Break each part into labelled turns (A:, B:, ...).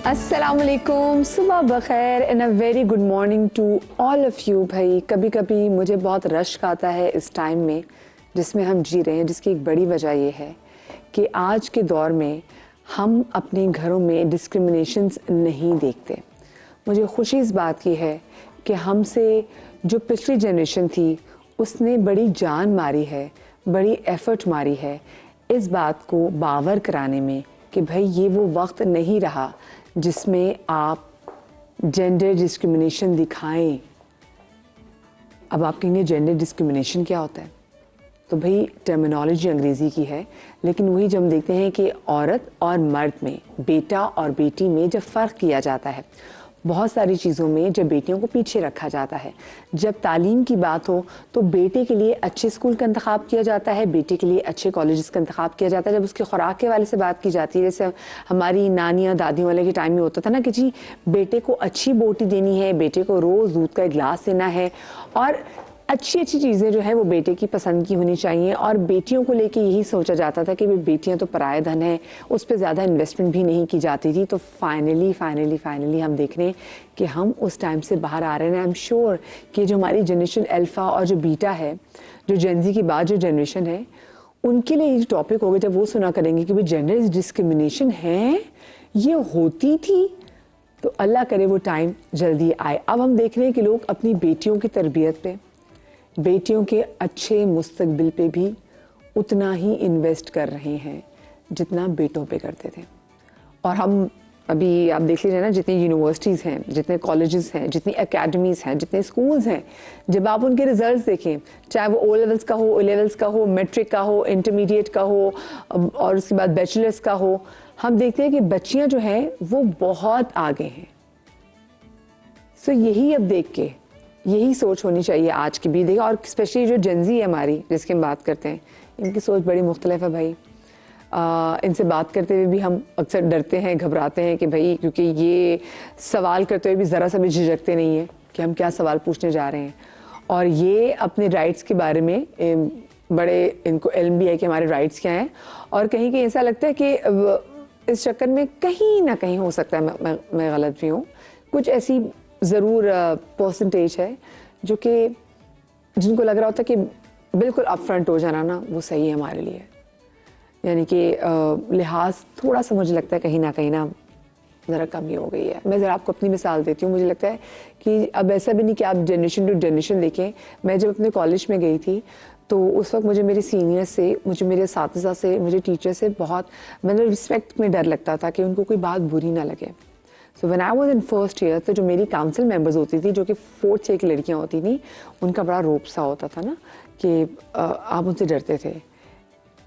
A: अस्सलाम वालेकुम, सुबह बखैर and a very good morning to all of you. भाई कभी कभी मुझे बहुत रश्क आता है इस टाइम में जिसमें हम जी रहे हैं, जिसकी एक बड़ी वजह ये है कि आज के दौर में हम अपने घरों में डिस्क्रिमिनेशंस नहीं देखते। मुझे खुशी इस बात की है कि हमसे जो पिछली जनरेशन थी उसने बड़ी जान मारी है, बड़ी एफर्ट मारी है इस बात को बावर कराने में कि भाई ये वो वक्त नहीं रहा जिसमें आप जेंडर डिस्क्रिमिनेशन दिखाएं। अब आप कहेंगे जेंडर डिस्क्रिमिनेशन क्या होता है? तो भाई टर्मिनोलॉजी अंग्रेज़ी की है, लेकिन वही जब हम देखते हैं कि औरत और मर्द में, बेटा और बेटी में जब फ़र्क किया जाता है, बहुत सारी चीज़ों में जब बेटियों को पीछे रखा जाता है, जब तालीम की बात हो तो बेटे के लिए अच्छे स्कूल का इंतखाब किया जाता है, बेटे के लिए अच्छे कॉलेजेस का इंतखाब किया जाता है। जब उसके खुराक के वाले से बात की जाती है, जैसे हमारी नानियाँ दादियों वाले के टाइम में होता था ना कि जी बेटे को अच्छी बोटी देनी है, बेटे को रोज़ दूध का एक गिलास देना है और अच्छी अच्छी चीज़ें जो है वो बेटे की पसंद की होनी चाहिए। और बेटियों को लेके यही सोचा जाता था कि बेटियां तो पराया धन है, उस पर ज़्यादा इन्वेस्टमेंट भी नहीं की जाती थी। तो फाइनली हम देख रहे हैं कि हम उस टाइम से बाहर आ रहे हैं। आई एम श्योर कि जो हमारी जनरेशन अल्फ़ा और जो बीटा है, जो जेनजी की बाद जो जनरेशन है, उनके लिए ये टॉपिक होगा जब वो सुना करेंगे कि भाई जेंडर डिस्क्रिमिनेशन है, ये होती थी, तो अल्लाह करे वो टाइम जल्दी आए। अब हम देख रहे हैं कि लोग अपनी बेटियों की तरबियत पे, बेटियों के अच्छे मुस्तकबिल पे भी उतना ही इन्वेस्ट कर रहे हैं जितना बेटों पे करते थे। और हम अभी आप देख लीजिए ना, जितनी यूनिवर्सिटीज़ हैं, जितने कॉलेजेस हैं, जितनी एकेडमीज़ हैं, जितने स्कूल्स हैं, जब आप उनके रिजल्ट्स देखें, चाहे वो ओ लेवल्स का हो, ओ लेवल्स का हो, मैट्रिक का हो, इंटरमीडिएट का हो और उसके बाद बैचलर्स का हो, हम देखते हैं कि बच्चियाँ जो हैं वो बहुत आगे हैं। सो यही अब देख के यही सोच होनी चाहिए आज की भी। देखिए, और स्पेशली जो जेनजी है हमारी, जिसकी हम बात करते हैं, इनकी सोच बड़ी मुख्तलिफ है भाई। इनसे बात करते हुए भी हम अक्सर डरते हैं, घबराते हैं कि भाई, क्योंकि ये सवाल करते हुए भी ज़रा सा भी झिझकते नहीं है कि हम क्या सवाल पूछने जा रहे हैं। और ये अपने राइट्स के बारे में बड़े इनको इल्म भी है कि हमारे राइट्स क्या हैं। और कहीं कहीं ऐसा लगता है कि इस चक्कर में कहीं ना कहीं हो सकता है मैं गलत भी हूँ, कुछ ऐसी ज़रूर परसेंटेज है जो कि जिनको लग रहा होता है कि बिल्कुल अपफ्रंट हो जाना ना वो सही है हमारे लिए। यानी कि लिहाज थोड़ा सा मुझे लगता है कहीं ना ज़रा कमी हो गई है। मैं ज़रा आपको अपनी मिसाल देती हूँ। मुझे लगता है कि अब ऐसा भी नहीं कि आप जनरेशन टू जनरेशन देखें। मैं जब अपने कॉलेज में गई थी तो उस वक्त मुझे मेरे सीनियर से, मुझे मेरे साथी से, मुझे टीचर से बहुत मतलब रिस्पेक्ट में डर लगता था कि उनको कोई बात बुरी ना लगे। So when I was in first year, तो जो मेरी काउंसिल मेंबर्स होती थी, जो कि 4th ईयर की लड़कियां होती थी, उनका बड़ा रोप सा होता था ना कि आप उनसे डरते थे।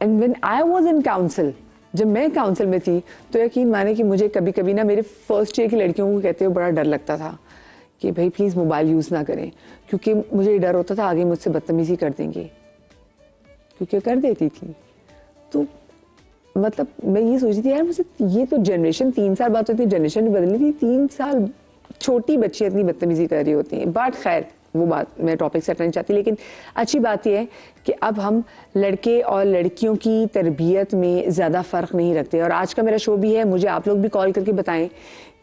A: And when I was in council, जब मैं काउंसिल में थी, तो यकीन माने कि मुझे कभी कभी ना मेरे फर्स्ट ईयर की लड़कियों को कहते हुए बड़ा डर लगता था कि भाई प्लीज़ मोबाइल यूज़ ना करें, क्योंकि मुझे डर होता था आगे मुझसे बदतमीज़ी कर देंगे, क्योंकि कर देती थी। तो मतलब मैं ये सोच रही थी यार, मुझे ये तो जनरेशन 3 साल बाद होती है, जनरेशन भी बदली थी, 3 साल छोटी बच्चियाँ इतनी बदतमीजी कर रही होती हैं। बट खैर वो बात मैं टॉपिक से हटना नहीं चाहती, लेकिन अच्छी बात यह है कि अब हम लड़के और लड़कियों की तरबियत में ज़्यादा फ़र्क नहीं रखते। और आज का मेरा शो भी है, मुझे आप लोग भी कॉल करके बताएं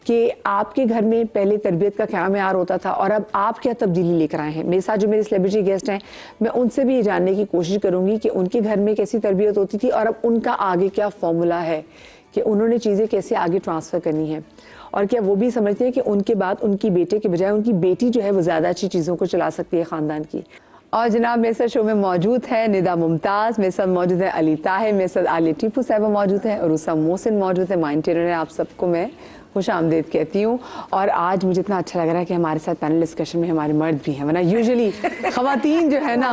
A: कि आपके घर में पहले तरबियत का क्या म्यार होता था और अब आप क्या तब्दीली लेकर आए हैं। मेरे साथ जो मेरे सेलिब्रिटी गेस्ट हैं, मैं उनसे भी जानने की कोशिश करूंगी कि उनके घर में कैसी तरबियत होती थी और अब उनका आगे क्या फॉर्मूला है कि उन्होंने चीज़ें कैसे आगे ट्रांसफ़र करनी है, और क्या वो भी समझते हैं कि उनके बाद उनकी बेटे के बजाय उनकी बेटी जो है वो ज़्यादा अच्छी चीज़ों को चला सकती है ख़ानदान की। और जनाब मेरे साथ शो में मौजूद है निदा मुमताज़, मेरे साथ मौजूद है अली ताहिर, मेरे साथ आलिया टीपू साहिबा मौजूद है और उसा मोहसिन मौजूद है। माइंड टेरर है, आप सबको मैं खुश आमदेद कहती हूँ। और आज मुझे इतना अच्छा लग रहा है कि हमारे साथ पैनल डिस्कशन में हमारे मर्द भी हैं, वरना यूजुअली ख़वातीन जो है ना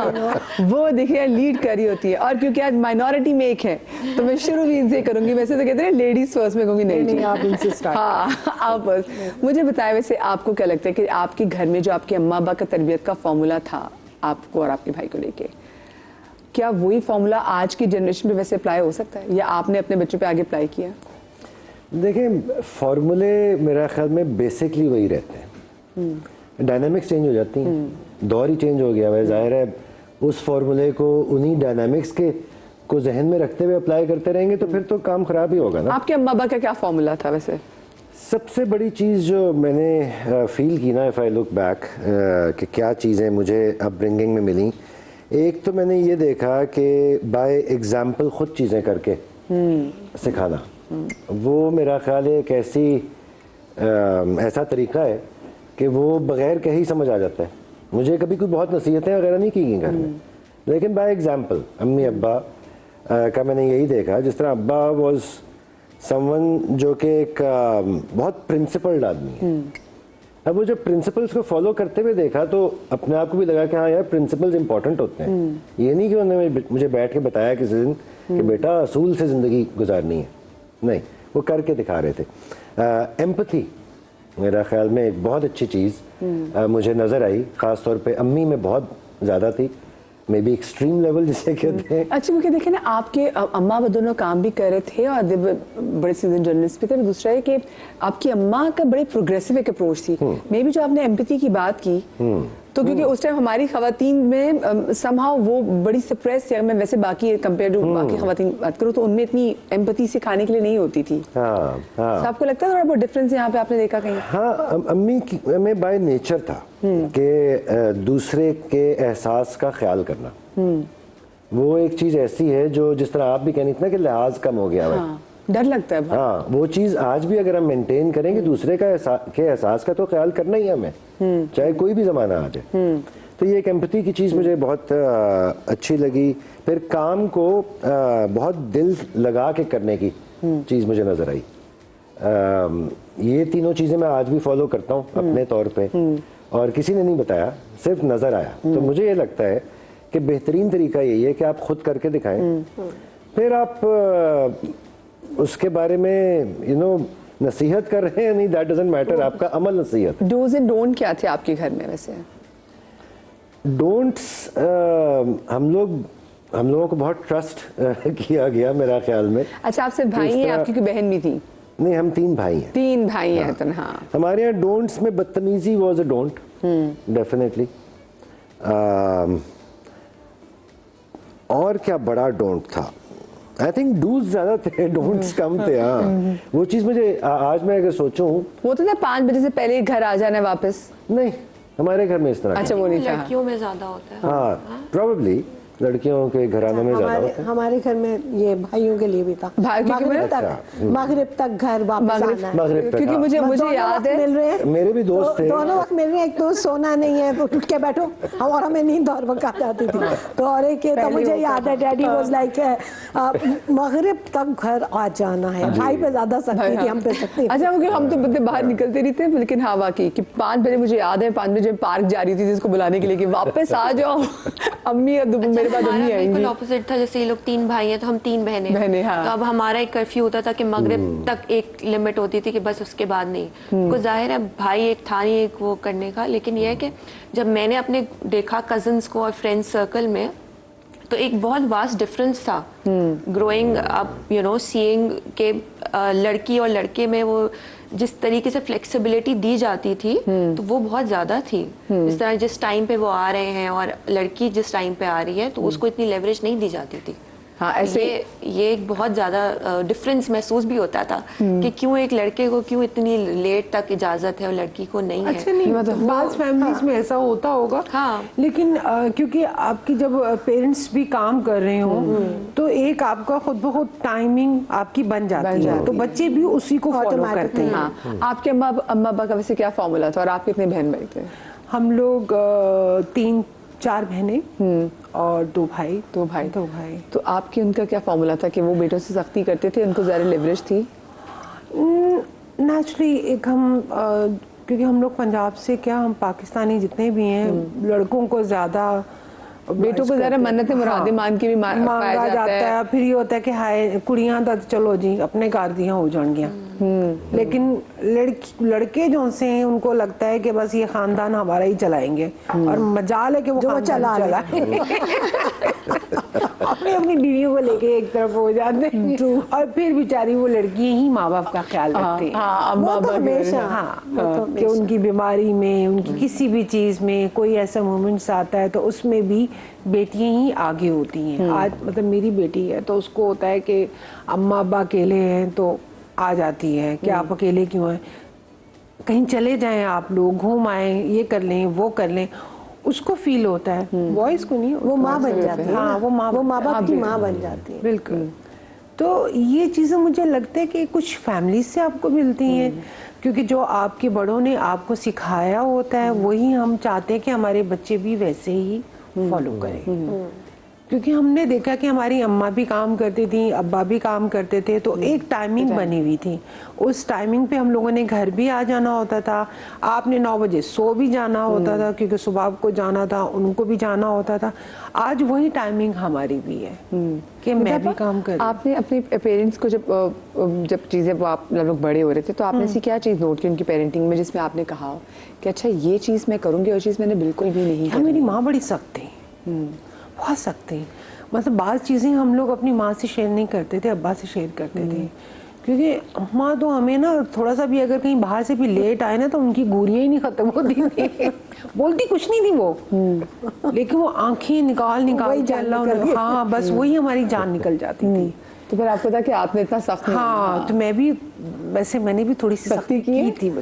A: वो देखिए लीड कर रही होती है, और क्योंकि आज माइनॉरिटी में एक है तो मैं शुरू भी इनसे करूँगी। वैसे तो कहते हैं लेडीज़ फर्स्ट, में कहूँगी नहीं आप इनसे स्टार्ट। हाँ आप फर्स्ट। मुझे बताएं वैसे आपको क्या लगता है कि आपके घर में जो आपके अम्मा अब्बा का तरबियत का फॉर्मूला था आपको और आपके भाई को लेके, क्या वही फॉर्मूला आज की जनरेशन पे वैसे अप्लाई हो सकता है या आपने अपने बच्चों पे आगे अप्लाई किया?
B: देखें, फॉर्मूले मेरा ख्याल में बेसिकली वही रहते हैं, डायनामिक्स चेंज हो जाती हैं, दौर ही चेंज हो गया है। ज़ाहिर है उस फॉर्मूले को उन्हीं डायनामिक्स के को जहन में रखते हुए अप्लाई करते रहेंगे तो फिर तो काम ख़राब ही होगा ना।
A: आपके अम्मा अब्बा का क्या फॉर्मूला था वैसे?
B: सबसे बड़ी चीज़ जो मैंने फील की ना, इफ़ आई लुक बैक, कि क्या चीज़ें मुझे अपब्रिंगिंग में मिली, एक तो मैंने ये देखा कि बाय एग्जाम्पल ख़ुद चीज़ें करके सिखाना, वो मेरा ख्याल है एक ऐसा तरीका है कि वो बग़ैर कहे ही समझ आ जाता है. मुझे कभी कोई बहुत नसीहतें वगैरह नहीं की गई घर में, लेकिन बाय एग्जाम्पल अम्मी अब्बा का मैंने यही देखा. जिस तरह अब्बा वॉज समवन जो कि एक बहुत प्रिंसिपल्ड आदमी है. अब वो जब प्रिंसिपल्स को फॉलो करते हुए देखा तो अपने आप को भी लगा कि हाँ यार, प्रिंसिपल्स इंपॉर्टेंट होते हैं. ये नहीं कि उन्होंने मुझे बैठ के बताया किसी दिन कि बेटा असूल से ज़िंदगी गुजारनी है, नहीं, वो करके दिखा रहे थे. एम्पथी मेरा ख्याल में एक बहुत अच्छी चीज़ मुझे नज़र आई, ख़ास तौर पे अम्मी में बहुत ज़्यादा थी, मे बी एक्सट्रीम लेवल जिसे कहते हैं.
A: अच्छा, मुझे देखे ना, आपके अम्मा वो दोनों काम भी कर रहे थे और बड़े सीजन जर्नलिस्ट भी थे. दूसरा है कि आपकी अम्मा का बड़े प्रोग्रेसिव एक अप्रोच थी. मे बी जो आपने एम्पैथी की बात की, तो क्योंकि उस टाइम हमारी खवातीन में समहाउ वो बड़ी सप्रेस थी. मैं वैसे बाकी कंपेयर टू बाकी खवातीन बात करूँ तो उनमें इतनी एम्पैथी सिखाने के लिए नहीं होती थी.
B: हाँ.
A: तो आपको लगता है थोड़ा बहुत डिफरेंस यहाँ पे आपने देखा कहीं?
B: हाँ, अम्मी में बाय नेचर था कि दूसरे के एहसास का ख्याल करना. वो एक चीज़ ऐसी है जो, जिस तरह आप भी कहनी थी ना कि लिहाज कम हो गया है.
A: हाँ, डर लगता है.
B: हाँ, वो चीज़ आज भी अगर हम मेंटेन करेंगे, दूसरे का एहसास का तो ख्याल करना ही हमें, चाहे कोई भी ज़माना आ जाए. तो ये एक एम्पैथी की चीज़ मुझे बहुत अच्छी लगी. फिर काम को बहुत दिल लगा के करने की चीज़ मुझे नज़र आई. ये तीनों चीज़ें मैं आज भी फॉलो करता हूँ अपने तौर पे, और किसी ने नहीं बताया, सिर्फ नज़र आया. तो मुझे ये लगता है कि बेहतरीन तरीका यही है कि आप खुद करके दिखाएं, फिर आप उसके बारे में नसीहत कर रहे हैं नहीं, दैट डजंट मैटर, आपका अमल नसीहत.
A: डूज एंड डोंट क्या थे आपके घर में वैसे?
B: डोंट्स, हम लोगों को बहुत ट्रस्ट किया गया मेरा ख्याल में.
A: अच्छा, आपसे भाई हैं, आपकी कोई बहन भी थी?
B: नहीं, हम 3 भाई हैं.
A: 3 भाई हैं. तो हाँ,
B: हमारे यहाँ डोंट्स में बदतमीजी वॉज अ डोंट, डेफिनेटली. और क्या बड़ा डोंट था? आई थिंक डूज ज्यादा थे, डोंट्स कम थे. हाँ, वो चीज मुझे आज मैं अगर सोचूं,
A: वो तो था 5 बजे से पहले घर आ जाना है वापस.
B: नहीं, हमारे घर में इस तरह.
A: अच्छा, वो नहीं था.
C: लड़कियों में ज्यादा होता है.
B: हाँ, प्रोबेबली लड़कियों के घरानों में ज्यादा होता है.
D: हमारे घर में ये भाइयों के लिए भी था. मगरिब तक घर वापस आना है.
B: मगरिब तक,
A: क्योंकि मुझे याद है,
D: मिल रहे हैं,
B: मेरे भी दोस्त थे,
D: दोनों वक्त मिल रहे हैं. एक तो सोना नहीं है तो उठ के बैठो, और हमें नींद और वक्त आ जाती थी. तो और एक तो मुझे याद है, डैडी वाज लाइक मगरिब तक घर आ जाना है. भाई पे ज्यादा सख्ती थी, हम पे सख्ती.
A: अच्छा, क्योंकि हम तो बदले बाहर निकलते नहीं थे, लेकिन हाँ वाकई कि 5 बजे मुझे याद है, 5 बजे पार्क जा रही थी जिसको बुलाने के लिए कि वापस आ जाओ, अम्मी मेरे बाद अम्मी आएंगी.
C: ऑपोजिट था. जैसे ये लोग 3 भाई हैं तो हम 3 बहनें.
A: हाँ.
C: तो अब हमारा एक कर्फ्यू होता था कि मगरिब तक एक लिमिट होती थी कि बस उसके बाद नहीं. कुछ जाहिर है भाई एक था नहीं एक वो करने का. लेकिन ये है कि जब मैंने अपने देखा कजन्स को और फ्रेंड्स सर्कल में, तो एक बहुत वास्ट डिफरेंस था ग्रोइंग अप, सीइंग के लड़की और लड़के में वो जिस तरीके से फ्लेक्सिबिलिटी दी जाती थी, तो वो बहुत ज़्यादा थी. जिस तरह जिस टाइम पे वो आ रहे हैं और लड़की जिस टाइम पे आ रही है, तो उसको इतनी लेवरेज नहीं दी जाती थी.
A: हाँ, ऐसे
C: ये एक बहुत ज़्यादा डिफरेंस महसूस भी होता था कि क्यों एक लड़के को क्यों इतनी लेट तक इजाज़त है और लड़की को नहीं है.
E: अच्छा, नहीं, बाज़ फैमिलीज में ऐसा होता होगा.
C: हाँ.
E: लेकिन क्योंकि आपकी जब पेरेंट्स भी काम कर रहे हो, तो एक आपका खुद ब खुद टाइमिंग आपकी बन जाती है, तो बच्चे भी उसी को फॉलो करते हैं.
A: हाँ. आपके अम्मा अब्बा का वैसे क्या फॉर्मूला था, और आप कितने बहन भाई थे?
E: हम लोग 3-4 बहनें और 2 भाई.
A: तो आपकी उनका क्या फॉर्मूला था कि वो बेटों से सख्ती करते थे, उनको ज़्यादा लेवरेज थी?
E: नेचुरली एक हम क्योंकि हम लोग पंजाब से, क्या हम पाकिस्तानी जितने भी हैं, लड़कों को ज़्यादा,
A: बेटों को ज़रा मन्नतें मुरादें मान के भी
E: मांगा जाता है. फिर ये होता है कि हाय कुड़ियां तो चलो जी अपने घर दियां हो जाएंगियां. लेकिन लड़के जो से हैं उनको लगता है कि बस ये खानदान हमारा ही चलाएंगे, और मजाल है कि वो चला अपनी अपनी बीवियों को लेके एक तरफ हो जाते हैं, और फिर बेचारी वो लड़की ही माँ बाप का ख्याल रखती है. कि उनकी बीमारी में, उनकी किसी भी चीज में कोई ऐसा मोमेंट्स आता है तो उसमें भी बेटियां ही आगे होती हैं. आज मतलब मेरी बेटी है तो उसको होता है कि अम्मा अब्बा अकेले हैं, तो आ जाती है कि आप अकेले क्यों हैं, कहीं चले जाएं आप लोग, घूम आए, ये कर लें वो कर लें, उसको फील होता है, वॉइस को नहीं।
D: वो माँ बन जाती है।
E: हाँ, वो माँ
D: बाप की माँ बन जाती है।
E: बिल्कुल। तो ये चीज़ें मुझे लगता है कि कुछ फैमिलीज से आपको मिलती हैं, क्योंकि जो आपके बड़ों ने आपको सिखाया होता है वही हम चाहते हैं कि हमारे बच्चे भी वैसे ही फॉलो करें। क्योंकि हमने देखा कि हमारी अम्मा भी काम करती थी, अब्बा भी काम करते थे, तो एक टाइमिंग बनी हुई थी। उस टाइमिंग पे हम लोगों ने घर भी आ जाना होता था, आपने 9 बजे सो भी जाना होता था क्योंकि सुबह को जाना था, उनको भी जाना होता था। आज वही टाइमिंग हमारी भी है कि मैं भी काम कर।
A: आपने अपने पेरेंट्स को जब चीज़ें वो आप लोग बड़े हो रहे थे तो आपने ऐसी क्या चीज़ नोट की उनकी पेरेंटिंग में जिसमें आपने कहा हो कि अच्छा ये चीज़ मैं करूँगी और चीज़ मैंने बिल्कुल भी नहीं की?
E: मेरी माँ बड़ी सख्त थी, बहुत सख्त थी। मतलब बाज़ चीज़ें हम लोग अपनी माँ से शेयर नहीं करते थे, अब्बा से शेयर करते थे, क्योंकि माँ तो हमें ना थोड़ा सा भी अगर कहीं बाहर से भी लेट आए ना तो उनकी गोरियाँ ही नहीं खत्म होती थी। बोलती कुछ नहीं थी वो, लेकिन वो आंखें निकाल के अल्लाह, हाँ बस वही हमारी जान निकल जाती थी।
A: तो फिर आपको था कि आपने इतना सख्त नहीं,
E: हाँ, तो मैं भी वैसे मैंने भी थोड़ी सी सख्ती की थी।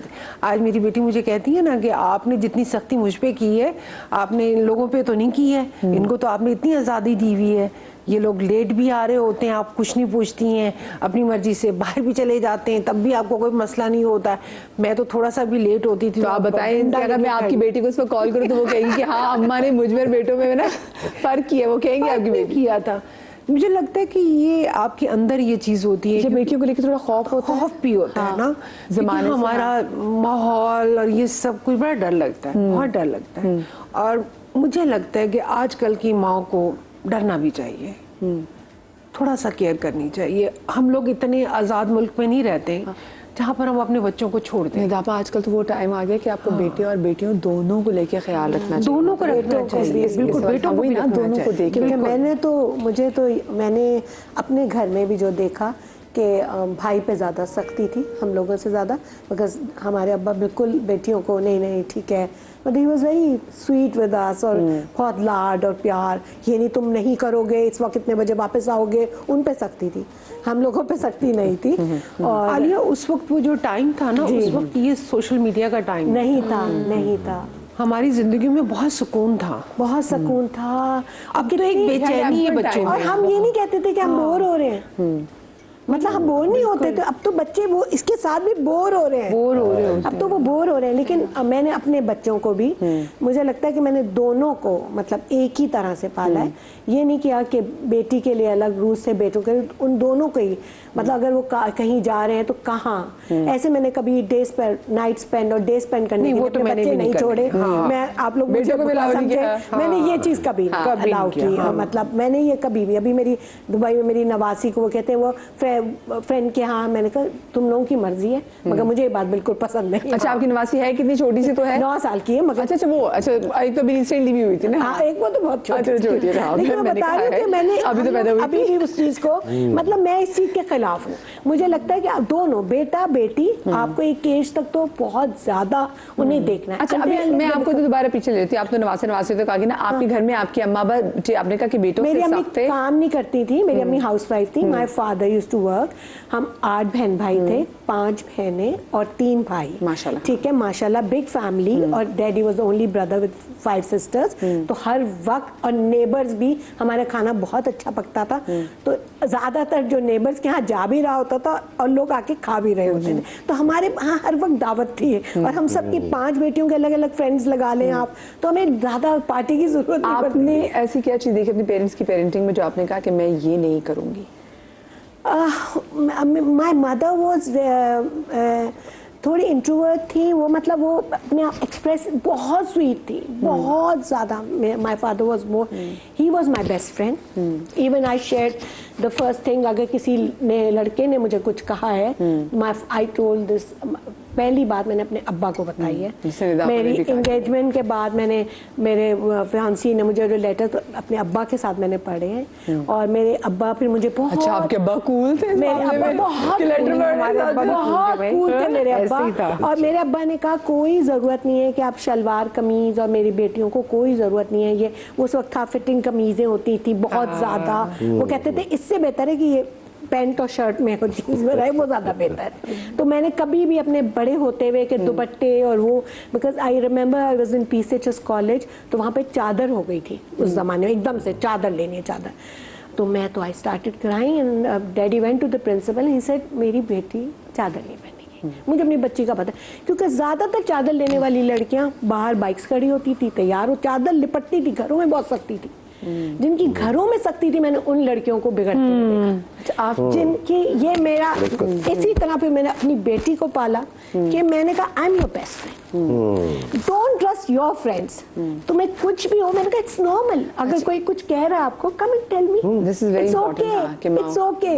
E: आज मेरी बेटी मुझे कहती है ना कि आपने जितनी सख्ती मुझ पे की है आपने इन लोगों पे तो नहीं की है, इनको तो आपने इतनी आज़ादी दी हुई है, ये लोग लेट भी आ रहे होते हैं, आप कुछ नहीं पूछती हैं, अपनी मर्जी से बाहर भी चले जाते हैं, तब भी आपको कोई मसला नहीं होता। मैं तो थोड़ा सा भी लेट होती थी
A: तो आप बताएं कि अगर मैं आपकी बेटी को उस पर कॉल करूँ तो वो कहेगी कि हाँ अम्मा ने मुझ में बेटों में ना फर्क किया, वो कहेंगे आपकी बेटी
E: किया था। मुझे लगता है कि ये आपके अंदर ये चीज होती है,
A: बेटियों को लेकर थोड़ा खौफ होता है,
E: खौफ भी होता है ना,
A: ज़माने से।
E: हमारा माहौल और ये सब कुछ बड़ा डर लगता है, बहुत डर लगता है। और मुझे लगता है कि आजकल की माँ को डरना भी चाहिए, थोड़ा सा केयर करनी चाहिए। हम लोग इतने आज़ाद मुल्क में नहीं रहते जहाँ पर हम अपने बच्चों को छोड़ दें।
A: दापा आजकल तो वो टाइम आ गया कि आपको बेटे और बेटियों दोनों को लेके ख्याल रखना चाहिए,
E: दोनों को रखना चाहिए, बिल्कुल, बेटों को भी
A: ना दोनों को देख।
D: क्योंकि मैंने अपने घर में भी जो देखा कि भाई पे ज़्यादा सख्ती थी हम लोगों से ज़्यादा, बिकॉज हमारे अब्बा बिल्कुल बेटियों को नहीं ठीक है, but he was very sweet with us, और बहुत लाड और प्यार, ये नहीं तुम नहीं करोगे, इस वक्त कितने बजे वापस आओगे, उन पे सख्ती थी, हम लोगों पे सख्ती नहीं थी। और
E: आलिया उस वक्त वो जो टाइम था ना, उस वक्त ये सोशल मीडिया का टाइम
D: नहीं था,
E: हमारी जिंदगी में बहुत सुकून था,
D: बहुत सुकून था।
E: अब तो एक बेचैनी है बच्चों में।
D: और हम ये नहीं कहते थे कि हम बोर हो रहे हैं, मतलब हम बोर नहीं होते थे, अब तो बच्चे वो इसके साथ भी बोर हो रहे हैं, अब तो वो बोर हो रहे हैं। लेकिन मैंने अपने बच्चों को भी, मुझे लगता है कि मैंने दोनों को मतलब एक ही तरह से पाला है, ये नहीं किया कि बेटी के लिए अलग रूस से बेटों के, उन दोनों को ही, मतलब अगर वो कहीं जा रहे हैं तो कहाँ, ऐसे मैंने कभी नाइट स्पेंड और डे स्पेंड करने के लिए अपने बच्चे नहीं छोड़े। मैं आप लोग मुझे बुरा समझे, मैंने ये चीज कभी अलाउ की, मतलब मैंने ये कभी भी, अभी मेरी दुबई में मेरी नवासी को वो कहते हैं वो फ्रेंड के, हाँ मैंने कहा तुम लोगों की मर्जी है, मगर मुझे ये बात बिल्कुल पसंद नहीं।
A: अच्छा, आपकी नवासी है कितनी छोटी सी तो है?
D: 9 साल की है, मगर
A: अच्छा वो एक तो रिसेंटली भी हुई थी ना।
D: हाँ, एक वो तो बहुत छोटी
A: है।
D: लेकिन मैं बता रही हूँ कि मैंने
A: अभी तो पैदा हुई
D: अभी भी उस चीज को, मतलब मैं इस चीज के खिलाफ हूँ। मुझे लगता है कि आप दोनों बेटा बेटी आपको एक एज तक तो बहुत ज्यादा उन्हें देखना है।
A: अच्छा, अभी मैं आपको तो दोबारा पीछे ले लेती हूँ, आप तो नवासी तो कहा कि ना आपके घर में आपकी अम्मा आपने कहा कि बेटों
D: मेरी
A: से
D: अम्मी
A: सख्त थे,
D: काम नहीं करती थी, मेरी अम्मी हाउसवाइफ थी। My father used to work. हम 8 बहन भाई थे, 5 बहनें और 3 भाई,
A: माशाल्लाह।
D: ठीक है, माशाल्लाह, बिग फैमिली। और daddy was the only brother with 5 sisters. तो हर वक्त, और नेबर्स भी, हमारा खाना बहुत अच्छा पकता था, तो ज्यादातर जो नेबर्स के यहाँ जा भी रहा होता था और लोग आके खा भी रहे होते थे, तो हमारे यहाँ हर वक्त दावत थी। और हम सबकी 5 बेटियों के अलग अलग फ्रेंड्स लगा लें आप, तो हमें ज्यादा पार्टी की जरूरत नहीं पड़ती।
A: आपने ऐसी क्या चीज देखी अपने पेरेंट्स की पेरेंटिंग में जो आपने कहा कि मैं ये नहीं करूंगी?
D: माय मदर वाज थोड़ी इंट्रोवर्ट थी वो, मतलब वो अपने आप एक्सप्रेस, बहुत स्वीट थी, बहुत ज़्यादा। My father was more, he was my best friend. Even I shared the first thing, अगर किसी ने लड़के ने मुझे कुछ कहा है, आई टोल्ड दिस, पहली बात मैंने अपने अब्बा को बताई है। मेरी इंगेजमेंट के बाद मैंने, मेरे फियांसी ने मुझे जो लेटर अपने अब्बा के साथ मैंने पढ़े हैं, और मेरे अब्बा फिर मुझे बहुत,
A: अच्छा आपके अब्बा कूल थे?
D: मेरे अब्बा बहुत कूल थे मेरे अब्बा। और मेरे अब्बा ने कहा कोई ज़रूरत नहीं है कि आप शलवार कमीज़, और मेरी बेटियों को कोई ज़रूरत नहीं है, ये उस वक्त था फिटिंग कमीज़ें होती थी बहुत ज़्यादा, वो कहते थे इससे बेहतर है कि ये पैंट और शर्ट में और जीन्स में रहे वो ज़्यादा बेहतर है। तो मैंने कभी भी अपने बड़े होते हुए के दुपट्टे और वो, because I remember I was in PCHS college, तो वहाँ पे चादर हो गई थी उस ज़माने में, एकदम से चादर लेनी है चादर। तो मैं तो I started crying and daddy went to the principal, he said मेरी बेटी चादर नहीं पहनेगी। मुझे अपनी बच्ची का पता है, क्योंकि ज़्यादातर चादर लेने वाली लड़कियां बाहर बाइक्स खड़ी होती थी, तैयार हो, चादर लिपटती थी, घरों में बहुत सख्ती थी। जिनकी घरों में सख्ती थी मैंने उन लड़कियों को बिगड़ते हुए देखा। आप जिनकी ये मेरा, इसी तरह पे मैंने अपनी बेटी को पाला कि मैंने कहा I am your best friend, don't trust your friends. तुम्हें कुछ भी हो, मैंने कहा इट्स नॉर्मल, अगर कोई कुछ कह रहा है आपको, come and tell me,
A: This is very
D: it's
A: important,
D: okay,
A: हाँ, कि माँ-
D: it's okay.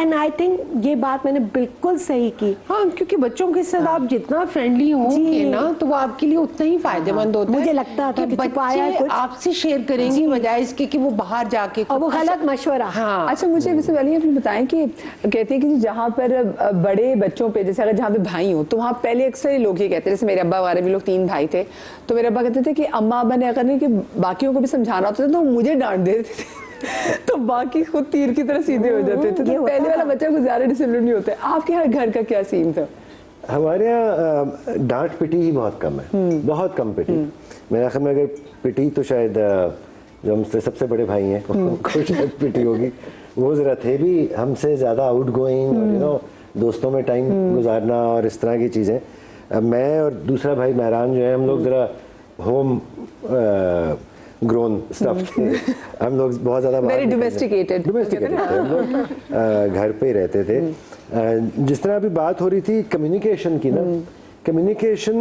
D: And I think ये बात मैंने बिल्कुल सही की।
E: हाँ, क्योंकि बच्चों के साथ आप जितना फ्रेंडली होंगे ना तो वो आपके लिए उतना ही फायदेमंद होता है।
D: मुझे लगता था कि छुपाया है
E: बच्चे
D: कुछ।
E: आपसे शेयर करेंगे बजाय इसके कि वो बाहर जाके
D: और वो गलत मशवरा।
E: हाँ,
A: अच्छा, मुझे वैसे वाली अपनी बताएं कि कहते हैं कि जहाँ पर बड़े बच्चों पे, जैसे अगर जहाँ पे भाई हो तो वहाँ पहले अक्सर ये लोग ये कहते हैं, जैसे मेरे अब्बा वगैरह भी लोग 3 भाई थे, तो मेरे अब्बा कहते थे कि अम्मा अब्बा ने अगर नहीं कि बाकियों को भी समझाना होता था तो मुझे डांट देते थे तो बाकी खुद तीर की तरह सीधे हो जाते थे। तो पहले वाला बच्चा कुछ ज्यादा डिसिप्लिन नहीं होता है। आपके यहाँ घर का क्या सीन था?
B: हमारे यहाँ डांट पिटी ही बहुत कम है, बहुत कम पिटी। मेरा ख्याल में अगर पिटी तो शायद जो हमसे सबसे बड़े भाई हैं उनको शायद पिटी होगी। वो ज़रा थे भी हमसे ज़्यादा आउट गोइंग और यू नो दोस्तों में टाइम गुजारना और इस तरह की चीज़ें। मैं और दूसरा भाई महरान जो है, हम लोग ज़रा होम ग्रोन स्टफ थे। हम लोग बहुत ज़्यादा
A: Very domesticated
B: थे हम लोग, घर पे ही रहते थे। जिस तरह अभी बात हो रही थी कम्युनिकेशन की ना, कम्युनिकेशन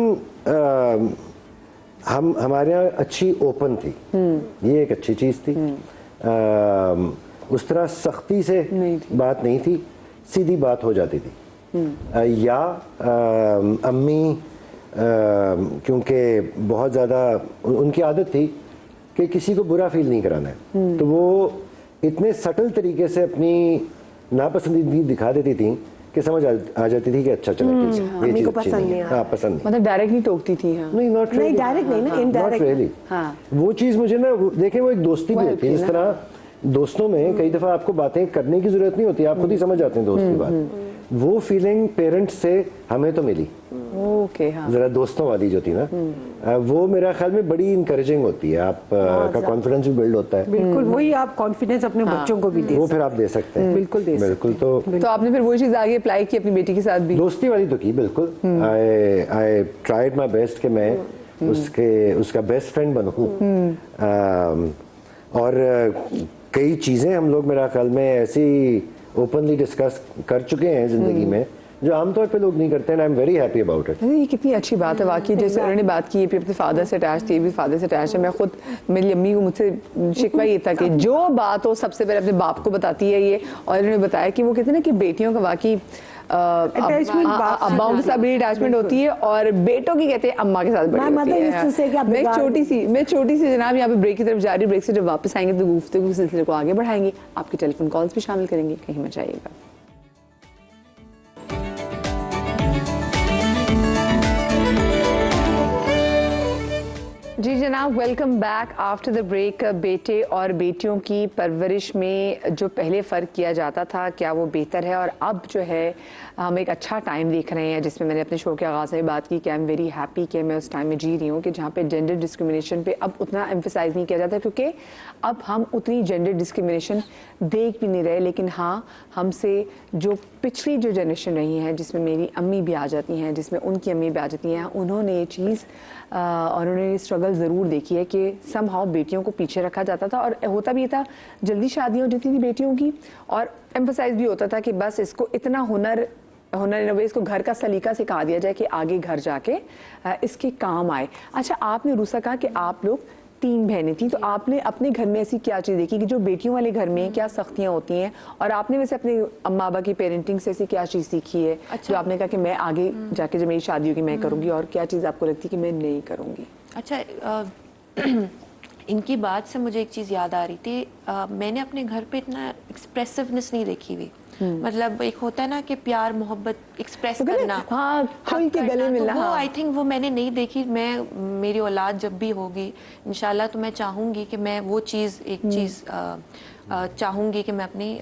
B: हमारे यहाँ अच्छी ओपन थी, ये एक अच्छी चीज़ थी। उस तरह सख्ती से बात नहीं थी, सीधी बात हो जाती थी। या अम्मी क्योंकि बहुत ज़्यादा उनकी आदत थी कि किसी को बुरा फील नहीं कराना है, तो वो इतने सटल तरीके से अपनी नापसंदीदगी दिखा देती थी कि समझ आ जाती थी कि अच्छा चलो ठीक है, ये
D: अम्मी
B: चीज़
D: को
B: अच्छी
D: पसंद
B: नहीं
D: नहीं
B: है। हाँ, पसंद नहीं।
A: मतलब डायरेक्ट नहीं टोकती थी? हाँ,
B: नहीं, नॉट
D: नहीं, direct नहीं ना, indirect।
B: रियली।
A: हाँ।
B: वो चीज़ मुझे ना, देखें वो एक दोस्ती भी होती है। जिस तरह दोस्तों में कई दफ़ा आपको बातें करने की ज़रूरत नहीं होती, आप खुद ही समझ जाते हैं दोस्त की बात। वो फीलिंग पेरेंट्स से हमें तो मिली,
A: ओके। हाँ,
B: ज़रा दोस्तों वाली जो थी ना, वो मेरा ख्याल में बड़ी इंकरेजिंग होती है। आप का कॉन्फिडेंस भी बिल्ड होता है।
E: बिल्कुल वही आप कॉन्फिडेंस अपने बच्चों को भी दे
B: वो फिर आप दे सकते हैं,
E: बिल्कुल दे सकते
B: बिल्कुल।
A: तो आपने फिर वही चीज आगे अप्लाई की अपनी बेटी के साथ भी?
B: दोस्ती वाली तो की बिल्कुल। आई ट्राइड माई बेस्ट कि मैं उसका बेस्ट फ्रेंड बनूं। और कई चीज़ें हम लोग मेरा ख्याल में ऐसी ओपनली डिस्कस कर चुके हैं ज़िंदगी में जो आमतौर पे लोग नहीं करते हैं। I am very happy about it.
A: ये कितनी अच्छी बात है वाकई। जैसे उन्होंने बात की अपने फादर से अटैच थी, भी फादर से अटैच है। मैं खुद, मेरी अम्मी को मुझसे शिकवा ये था कि जो बात हो सबसे पहले अपने बाप को बताती है ये। और इन्होंने बताया कि वो कहते हैं ना कि बेटियों का वाकई
E: Attachment बाप से
A: अब्बाओं के साथ बड़ी अटैचमेंट होती है और बेटों की कहते हैं अम्मा के साथ बड़ी
D: My
A: होती
D: mother
A: है।
D: used to say कि आप
A: मैं
D: बिगाड़
A: छोटी सी जनाब यहाँ पे ब्रेक की तरफ जा रही हूँ। ब्रेक से जब वापस आएंगे तो गुफ्तगू के सिलसिले को आगे बढ़ाएंगे, आपके टेलीफोन कॉल्स भी शामिल करेंगे, कहीं मत जाइएगा। जी जनाब, welcome back after the break. बेटे और बेटियों की परवरिश में जो पहले फ़र्क किया जाता था, क्या वो बेहतर है? और अब जो है हम एक अच्छा टाइम देख रहे हैं, जिसमें मैंने अपने शो के आगाज़ में बात की कि आई एम वेरी हैप्पी कि मैं उस टाइम में जी रही हूँ कि जहाँ पे जेंडर डिस्क्रिमिनेशन पे अब उतना एम्फेसाइज नहीं किया जाता, क्योंकि अब हम उतनी जेंडर डिस्क्रिमिनेशन देख भी नहीं रहे। लेकिन हाँ, हमसे जो पिछली जो जनरेशन रही है, जिसमें मेरी अम्मी भी आ जाती हैं, जिसमें उनकी अम्मी भी आ जाती हैं, उन्होंने ये चीज़ और उन्होंने ये स्ट्रगल ज़रूर देखी है कि समहाउ बेटियों को पीछे रखा जाता था। और होता भी था, जल्दी शादियाँ हो जाती थी बेटियों की, और एम्फेसाइज भी होता था कि बस इसको इतना हुनर इसको घर का सलीका सिखा दिया जाए कि आगे घर जाके इसके काम आए। अच्छा, आपने रूसा कहा कि आप लोग 3 बहनें थी, तो आपने अपने घर में ऐसी क्या चीज़ देखी कि जो बेटियों वाले घर में क्या सख्तियाँ होती हैं, और आपने वैसे अपने अम्मा अब्बा की पेरेंटिंग से ऐसी क्या चीज़ सीखी है जो आपने कहा कि मैं आगे जाके जब मेरी शादी होगी मैं करूँगी, और क्या चीज़ आपको लगती है कि मैं नहीं करूँगी?
C: अच्छा, इनकी बात से मुझे एक चीज़ याद आ रही थी। मैंने अपने घर पे इतना एक्सप्रेसिवनेस नहीं देखी हुई। मतलब एक होता है ना कि प्यार मोहब्बत एक्सप्रेस
A: कहते हैं,
C: करना,
A: हाँ, खुल
C: हक
A: के गले
C: करना,
A: मिलना,
C: तो वो
A: हाँ।
C: आई थिंक वो मैंने नहीं देखी। मेरी औलाद जब भी होगी इंशाल्लाह तो मैं चाहूंगी कि मैं वो चीज़ एक चीज़ चाहूंगी कि मैं अपनी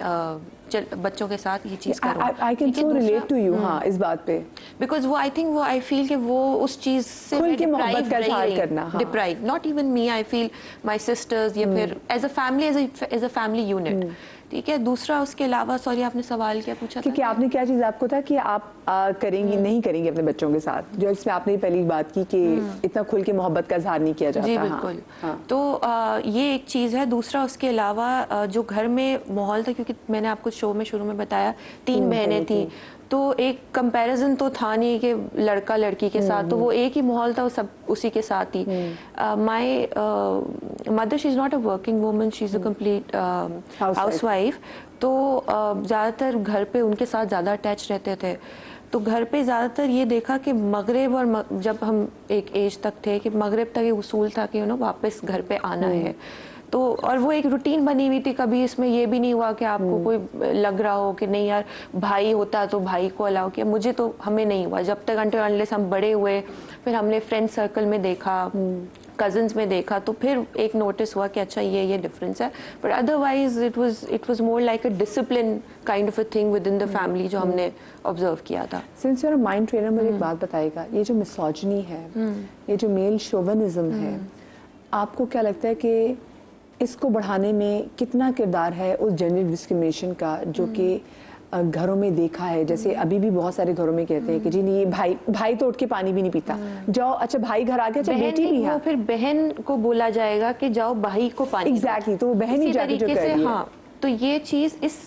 C: बच्चों के साथ ये चीज़ करूँ।
A: I can so relate to you, हाँ, इस बात पे,
C: बिकॉज वो आई थिंक वो आई फील कि वो उस चीज़ से
A: खुल के मोहब्बत का इजहार करना, हाँ।
C: Deprive, not even me, I feel my sisters, या फिर as a family, as a family unit. ठीक है। दूसरा उसके अलावा, सॉरी आपने सवाल क्या पूछा था?
A: कि आपने क्या चीज़ आपको था कि आप करेंगी नहीं करेंगी अपने बच्चों के साथ, जो इसमें आपने पहली बात की कि इतना खुल के मोहब्बत का इजहार नहीं किया जाता।
C: जी
A: हाँ,
C: बिल्कुल।
A: हाँ।
C: तो ये एक चीज़ है। दूसरा उसके अलावा जो घर में माहौल था, क्योंकि मैंने आपको शो में शुरू में बताया 3 बहनें थी, तो एक कंपैरिजन तो था नहीं कि लड़का लड़की के साथ, तो वो एक ही माहौल था, वो सब उसी के साथ ही। My mother, she is not a working woman, she is a complete housewife. तो ज़्यादातर घर पे उनके साथ ज़्यादा अटैच रहते थे। तो घर पे ज़्यादातर ये देखा कि मगरिब और जब हम एक एज तक थे कि मगरिब तक ये उसूल था कि वापस घर पे आना है। तो और वो एक रूटीन बनी हुई थी, कभी इसमें ये भी नहीं हुआ कि आपको कोई लग रहा हो कि नहीं यार भाई होता तो भाई को अलाउ किया। मुझे तो हमें नहीं हुआ जब तक अंटिल अनलेस हम बड़े हुए, फिर हमने फ्रेंड सर्कल में देखा, कजन्स में देखा, तो फिर एक नोटिस हुआ कि अच्छा ये डिफरेंस है। But otherwise it was more like a discipline kind of a thing within the family जो हमने ऑब्जर्व किया था।
A: Since you are a mind trainer, मुझे एक बात बताइएगा, ये जो मिसोजिनी है, ये जो मेल शोविनिज्म है, आपको क्या लगता है कि इसको बढ़ाने में कितना किरदार है उस जेंडर डिस्क्रिमिनेशन का जो कि घरों में देखा है? जैसे अभी भी बहुत सारे घरों में कहते हैं कि जी नहीं, भाई तो उठ के पानी भी नहीं पीता, जाओ, अच्छा भाई घर आ गया, अच्छा बेटी भी है,
C: फिर बहन को बोला जाएगा कि जाओ भाई को पानी।
A: एग्जैक्टली, तो वो बहन ही जाके जो कर रही है।
C: हाँ, तो ये चीज़ इस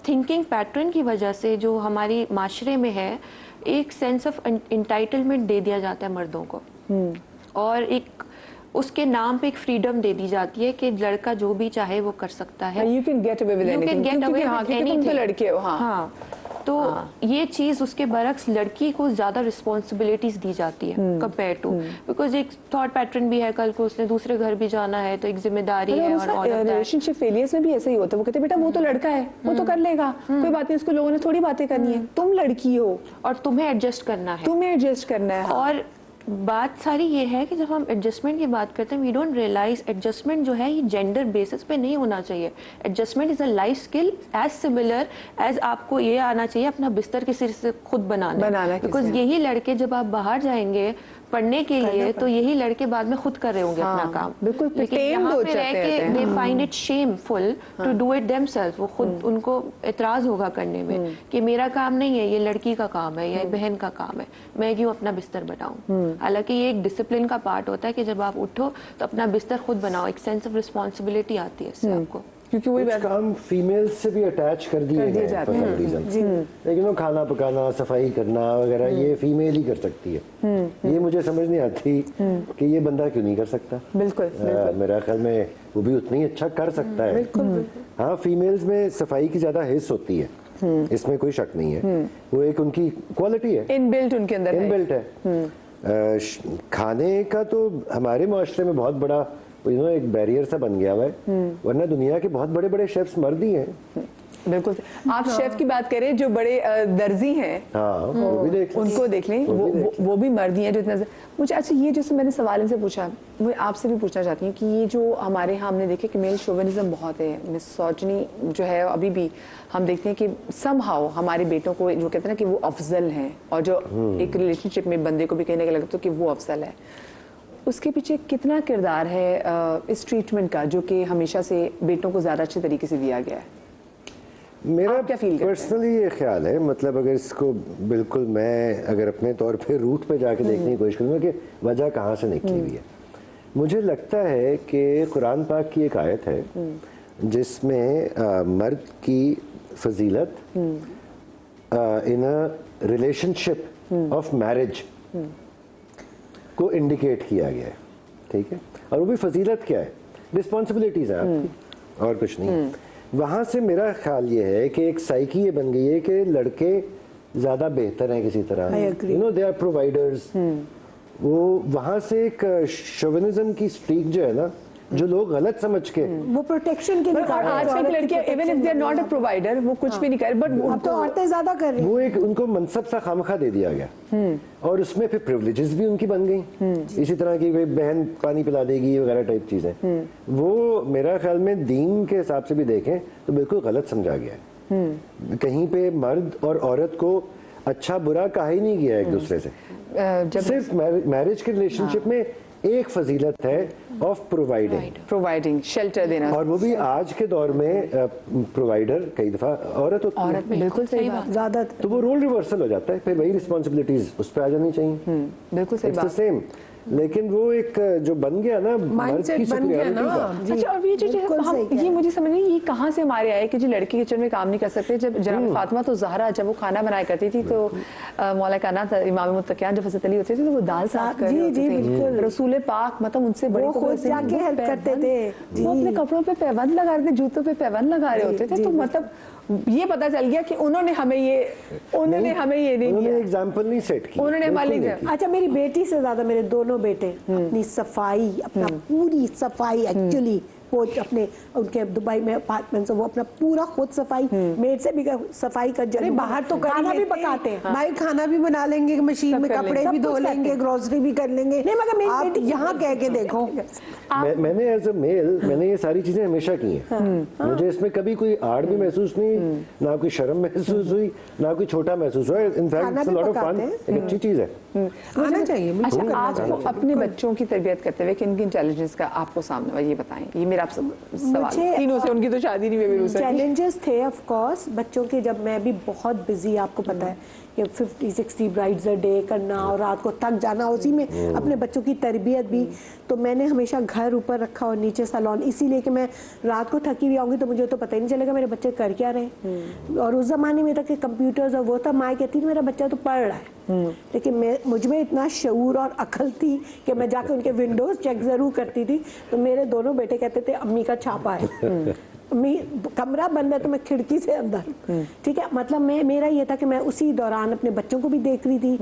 C: थिंकिंग पैटर्न की वजह से जो हमारी माशरे में है, एक सेंस ऑफ एंटाइटलमेंट दे दिया जाता है मर्दों को, और एक उसके नाम पे एक फ्रीडम दे दी जाती है कि लड़का जो भी चाहे वो कर सकता है।
A: You can get away with anything, क्योंकि तुम तो लड़के हो। हाँ।
C: तो ये चीज उसके बरक्स लड़की को ज्यादा रिस्पॉन्सिबिलिटीज दी जाती है कंपेयर टू, बिकॉज एक थॉट पैटर्न भी है, कल को उसने दूसरे घर भी जाना है तो एक जिम्मेदारी है। और
A: रिलेशनशिप फेलियर्स में भी ऐसा ही होता है, वो कहते हैं बेटा वो तो लड़का है, वो तो कर लेगा, कोई बात नहीं, उसको लोगों ने थोड़ी बातें करनी है, तुम लड़की हो
C: और तुम्हें एडजस्ट करना है,
A: तुम्हें एडजस्ट करना है।
C: और बात सारी ये है कि जब हम एडजस्टमेंट की बात करते हैं, वी डोंट रियलाइज एडजस्टमेंट जो है ये जेंडर बेसिस पे नहीं होना चाहिए। Adjustment is a life skill as similar as आपको ये आना चाहिए अपना बिस्तर किसी से खुद बनाना, बिकॉज यही लड़के जब आप बाहर जाएंगे पढ़ने के लिए तो यही लड़के बाद में खुद कर रहे होंगे अपना काम।
A: बिल्कुल,
C: लेकिन यहाँ पे रह के they find it shameful to do it themselves, वो खुद उनको एतराज होगा करने में कि मेरा काम नहीं है, ये लड़की का काम है या बहन का काम है, मैं क्यों अपना बिस्तर बनाऊं। हालांकि ये एक डिसिप्लिन का पार्ट होता है कि जब आप उठो तो अपना बिस्तर खुद बनाओ, एक सेंस ऑफ रिस्पॉन्सिबिलिटी आती है इससे आपको,
B: क्योंकि वही काम फीमेल से भी अटैच कर दिए गए हैं फॉर सम रीजन। लेकिन वो खाना पकाना, सफाई करना वगैरह ये फीमेल ही कर सकती है। ये मुझे समझ नहीं आती कि ये बंदा क्यों नहीं कर सकता।
A: बिल्कुल,
B: मेरा ख्याल में वो भी उतना ही अच्छा कर सकता है। हाँ, फीमेल्स में सफाई की ज्यादा हिस्स होती है, इसमें कोई शक नहीं है, वो एक उनकी क्वालिटी है,
A: इनबिल्ट उनके अंदर
B: इनबिल्ट है। खाने का तो हमारे माशरे में बहुत बड़ा एक बैरियर सा बन गया हुआ है, वरना दुनिया के बहुत बड़े बड़े शेफ्स मर्द ही हैं। बिल्कुल,
A: आप शेफ की बात करें जो बड़े दर्जी हैं,
B: हाँ, वो भी देख
A: उनको देख लें, वो भी मर्द ही हैं जो इतना। मुझे अच्छा ये जो मैंने सवाल इनसे पूछा, मैं आपसे भी पूछना चाहती हूँ कि ये जो हमारे यहाँ हमने देखे कि मेल शोविनिज्म बहुत है, मिसोजिनी जो है अभी भी हम देखते हैं कि समहाउ हमारे बेटों को जो कहते हैं ना कि वो अफजल हैं, और जो एक रिलेशनशिप में बंदे को भी कहने का लगता है कि वो अफजल है, उसके पीछे कितना किरदार है इस ट्रीटमेंट का जो कि हमेशा से बेटों को ज़्यादा अच्छे तरीके से दिया गया है?
B: मेरा पर्सनली ये ख्याल है, मतलब अगर इसको बिल्कुल मैं अगर अपने तौर पे रूट पे जाके देखने की कोशिश करूँगा कि वजह कहाँ से निकली हुई है, मुझे लगता है कि कुरान पाक की एक आयत है जिसमें मर्द की फजीलत इन अ रिलेशनशिप ऑफ मैरिज को इंडिकेट किया गया है, ठीक है, और वो भी फजीलत क्या है, रिस्पॉन्सिबिलिटीज है आपकी और कुछ नहीं। वहाँ से मेरा ख्याल ये है कि एक साइकी ये बन गई है कि लड़के ज़्यादा बेहतर हैं किसी तरह, you know, they are providers. वो वहाँ से एक शोविनिज्म की स्ट्रीक जो है ना जो लोग गलत समझ के
D: वो प्रोटेक्शन के लिए
A: और आजकल की लड़कियां even if they are not a provider वो कुछ भी नहीं कर, बट
D: अब तो औरतें ज्यादा कर रही हैं।
B: वो एक उनको मनसब सा खामखा दे दिया गया और उसमें फिर प्रिविलेजेस भी उनकी बन गई, इसी तरह की भाई बहन पानी पिला देगी वगैरह टाइप चीजें। वो मेरा ख्याल में दीन के हिसाब से भी देखें तो बिल्कुल गलत समझा गया है। कहीं पे मर्द और औरत को अच्छा बुरा कहा ही नहीं गया एक दूसरे से। सिर्फ मैरिज के रिलेशनशिप में एक फजीलत है ऑफ
A: प्रोवाइडिंग शेल्टर देना,
B: और वो भी आज के दौर में प्रोवाइडर कई दफा औरत होती है।
A: बिल्कुल सही बात,
D: ज्यादा
B: तो वो रोल रिवर्सल हो जाता है, फिर वही रिस्पॉन्सिबिलिटीज उस पर आ जानी चाहिए।
A: बिल्कुल सही बात।
B: सेम, लेकिन वो एक जो बन गया ना मर्द की
E: बन गया
B: superiority
E: ना।
B: का।
A: अच्छा, और ये जो
D: बिल्कुल
A: हम
D: सही कह
A: ये मुझे समझ नहीं ये कहाँ से हमारे आए कि जो लड़की किचन में काम नहीं कर सकते। जब जनाब फातिमा तो ज़हरा जब वो खाना बनाया करती थी तो मौला काना था इमाम मुत्तकियान जब हज़रत अली होते थे तो वो दाल साफ कर रहे
D: जी,
A: होते
D: जी,
A: थे।
D: बिल्कुल।
A: रसूल पाक मतलब उनसे बड़ी
D: वो
A: तो
D: खुद
A: वैसे
D: जाके
A: वो
D: हेल्प करते
A: पैबंद-
D: थे।
A: वो अपने
D: जी।
A: कपड़ों पे पैबंद लगा रहे थे, जूतों पे पैबंद लगा रहे होते थे।
D: जी,
A: तो
D: जी।
A: मतलब ये पता चल गया कि उन्होंने हमें ये नहीं
B: उन्होंने
A: दिया,
B: एग्जाम्पल नहीं सेट की,
A: उन्होंने हमारे
B: बिल्कुल
A: लिए
B: नहीं की।
D: अच्छा, मेरी बेटी से ज्यादा मेरे दोनों बेटे अपनी सफाई, अपना पूरी सफाई एक्चुअली वो अपने उनके दुबई में अपार्टमेंट से वो अपना पूरा खुद सफाई मेड से भी सफाई कर
E: अरे बाहर तो कर
D: खाना भी
E: लेते हैं।
D: पकाते हैं।
E: भाई खाना भी बना लेंगे मशीन में,
A: कर
E: कपड़े
A: लेंगे,
E: भी
D: सब
E: धो
D: कुछ करते
E: लेंगे,
D: हैं।
E: ग्रोसरी भी कर लेंगे।
D: नहीं, मगर मेरी
E: आप
D: बेटी
E: यहाँ कह के देखो।
B: मैंने एज अ मेल मैंने ये सारी चीजें हमेशा की हैं। मुझे इसमें कभी कोई आड़ भी महसूस नहीं, ना कोई शर्म महसूस हुई, ना कोई छोटा महसूस हुआ। इनफैक्ट
D: खाना
B: इट्स अ
D: भी
B: लॉट ऑफ
D: पकाते
B: फन,
D: हैं।
B: एक अच्छी चीज है।
E: आना चाहिए, बिल्कुल
A: अच्छा,
E: करना
A: आपको
E: चाहिए।
A: अपने बच्चों की तरबियत करते हुए किन किन चैलेंजेस का आपको सामना ये बताएं। ये मेरा आपसे सवाल
D: मुझे-
A: तीनों से, उनकी तो शादी नहीं हुई रूस में।
D: चैलेंजेस थे ऑफ कोर्स बच्चों के, जब मैं भी बहुत बिजी, आपको पता है कि 50-60 ब्राइड्स अ डे करना और रात को थक जाना उसी में, अपने बच्चों की तरबियत भी। तो मैंने हमेशा घर ऊपर रखा और नीचे सैलून, इसीलिए कि मैं रात को थकी हुई आऊँगी तो मुझे तो पता ही नहीं चलेगा मेरे बच्चे कर क्या रहे। और उस जमाने में तक कंप्यूटर्स और वो था, माँ कहती थी मेरा बच्चा तो पढ़ रहा है, लेकिन मुझ में इतना शऊर और अकल थी कि मैं जाके उनके विंडोज चेक जरूर करती थी। तो मेरे दोनों बेटे कहते थे अम्मी का छापा है, कमरा बंद है तो मैं खिड़की से अंदर, ठीक है। मतलब मेरा ये था कि मैं उसी दौरान अपने बच्चों को भी देख रही थी,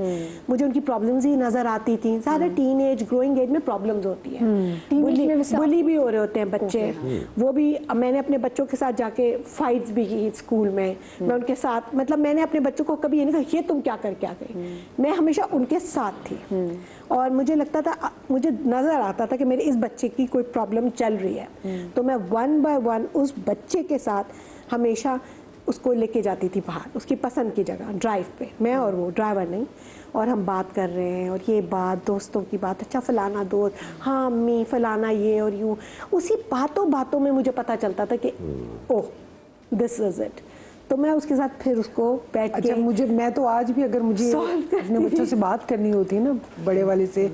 D: मुझे उनकी प्रॉब्लम्स ही नजर आती थी। सारे टीन एज ग्रोइंग एज में प्रॉब्लम्स होती है, बुली भी हो रहे होते हैं बच्चे, वो भी। मैंने अपने बच्चों के साथ जाके फाइट्स भी की स्कूल में, मैं उनके साथ, मतलब मैंने अपने बच्चों को कभी ये नहीं कहा ये तुम क्या करके आ गई, मैं हमेशा उनके साथ थी। और मुझे लगता था, मुझे नजर आता था कि मेरे इस बच्चे की कोई प्रॉब्लम चल रही है, तो मैं 1 बाय 1 उस बच्चे के साथ हमेशा उसको लेके जाती थी बाहर, उसकी पसंद की जगह ड्राइव पे, मैं और वो, ड्राइवर नहीं, और हम बात कर रहे हैं और ये बात, दोस्तों की बात, अच्छा फलाना दोस्त, हाँ अम्मी फलाना ये और यूँ, उसी बातों बातों में मुझे पता चलता था कि ओह दिस इज इट। तो मैं उसके साथ फिर उसको बैठ
E: अच्छा,
D: के
E: मैं तो आज भी अगर मुझे अपने बच्चों से बात करनी होती है ना, बड़े वाले से,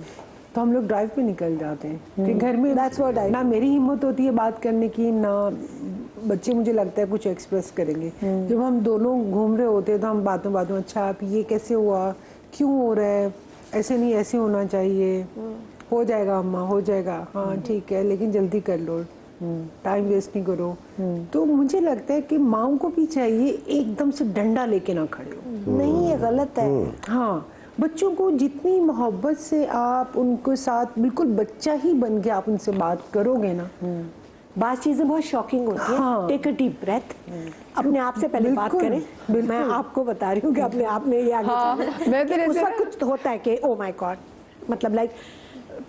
E: तो हम लोग ड्राइव पे निकल जाते हैं कि घर में
D: That's what I-
E: ना मेरी हिम्मत होती है बात करने की, ना बच्चे मुझे लगता है कुछ एक्सप्रेस करेंगे। जब हम दोनों घूम रहे होते हैं तो हम बातों बातों, अच्छा आप ये कैसे हुआ, क्यों हो रहा है, ऐसे नहीं ऐसे होना चाहिए, हो जाएगा अम्मा हो जाएगा, हाँ ठीक है लेकिन जल्दी कर लो, टाइम वेस्ट नहीं करो। तो मुझे लगता है कि माँओं को भी चाहिए एकदम से डंडा लेके ना खड़े हो।
D: नहीं, ये गलत है।
E: हाँ, बच्चों को जितनी मोहब्बत से आप उनके साथ बिल्कुल बच्चा ही बन के आप उनसे बात करोगे ना,
D: बात चीजें बहुत शॉकिंग होती हैं।
E: हाँ।
D: टेक अ डीप ब्रेथ, अपने आप से पहले बात
E: बिल्कुल,
D: करें।
E: बिल्कुल।
D: मैं आपको बता रही हूँ कि अपने आप में ये आगे
A: हाँ,
D: चलना है।
A: मैं भी
D: कि उस
A: ऐसे
D: वक्त कुछ होता है कि ओ माय गॉड, मतलब लाइक,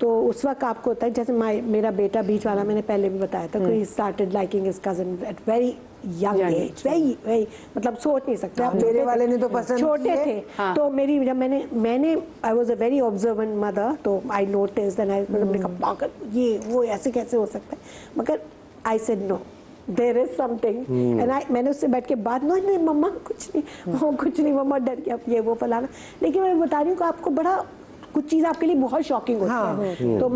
D: तो उस वक्त आपको होता है, जैसे मेरा बेटा बीच वाला, मैंने पहले भी बताया था, कि started liking his cousin at very young age, very मतलब सोच नहीं सकते आप।
E: मेरे वाले ने तो पसंद
D: छोटे
E: किए।
D: थे।
A: हाँ।
D: तो मेरी जब मैंने I was a very observant mother, तो आई नोटिस एंड आई मतलब ये वो ऐसे कैसे हो सकता है, मगर I said no, there is something. And मैंने उससे बैठ के बात, नहीं मम्मा कुछ नहीं, वो कुछ नहीं मम्मा डर गया, ये वो फलाना। लेकिन मैं बता रही हूँ कि आपको बड़ा कुछ चीज़ आपके लिए बहुत शॉकिंग होती है। तो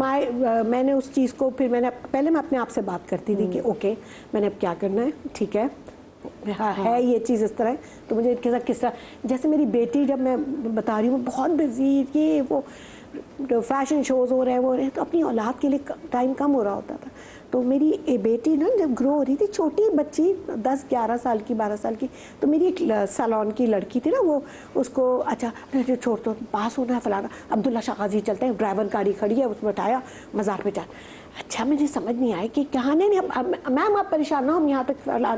D: मैंने उस चीज़ को फिर पहले मैं अपने आप से बात करती थी कि ओके मैंने अब क्या करना है, ठीक है, है ये चीज़ इस तरह है, तो मुझे इनके साथ किस तरह, जैसे मेरी बेटी, जब मैं बता रही हूँ बहुत बिजी, ये वो फैशन शोज हो रहे हैं, वो हो रहे हैं, तो अपनी औलाद के लिए टाइम कम हो रहा होता था। तो मेरी बेटी ना जब ग्रो हो रही थी, छोटी बच्ची 10-11 साल की, 12 साल की, तो मेरी एक सैलून की लड़की थी ना, वो उसको अच्छा छोड़ तो पास होना है फलाना, अब्दुल्ला शाह गाजी चलते हैं, ड्राइवर गाड़ी खड़ी है, उसमें उठाया, मज़ार पे जा, अच्छा मुझे समझ नहीं आया कि कहाँ नहीं मैम आप परेशान ना, हम यहाँ तक फैला।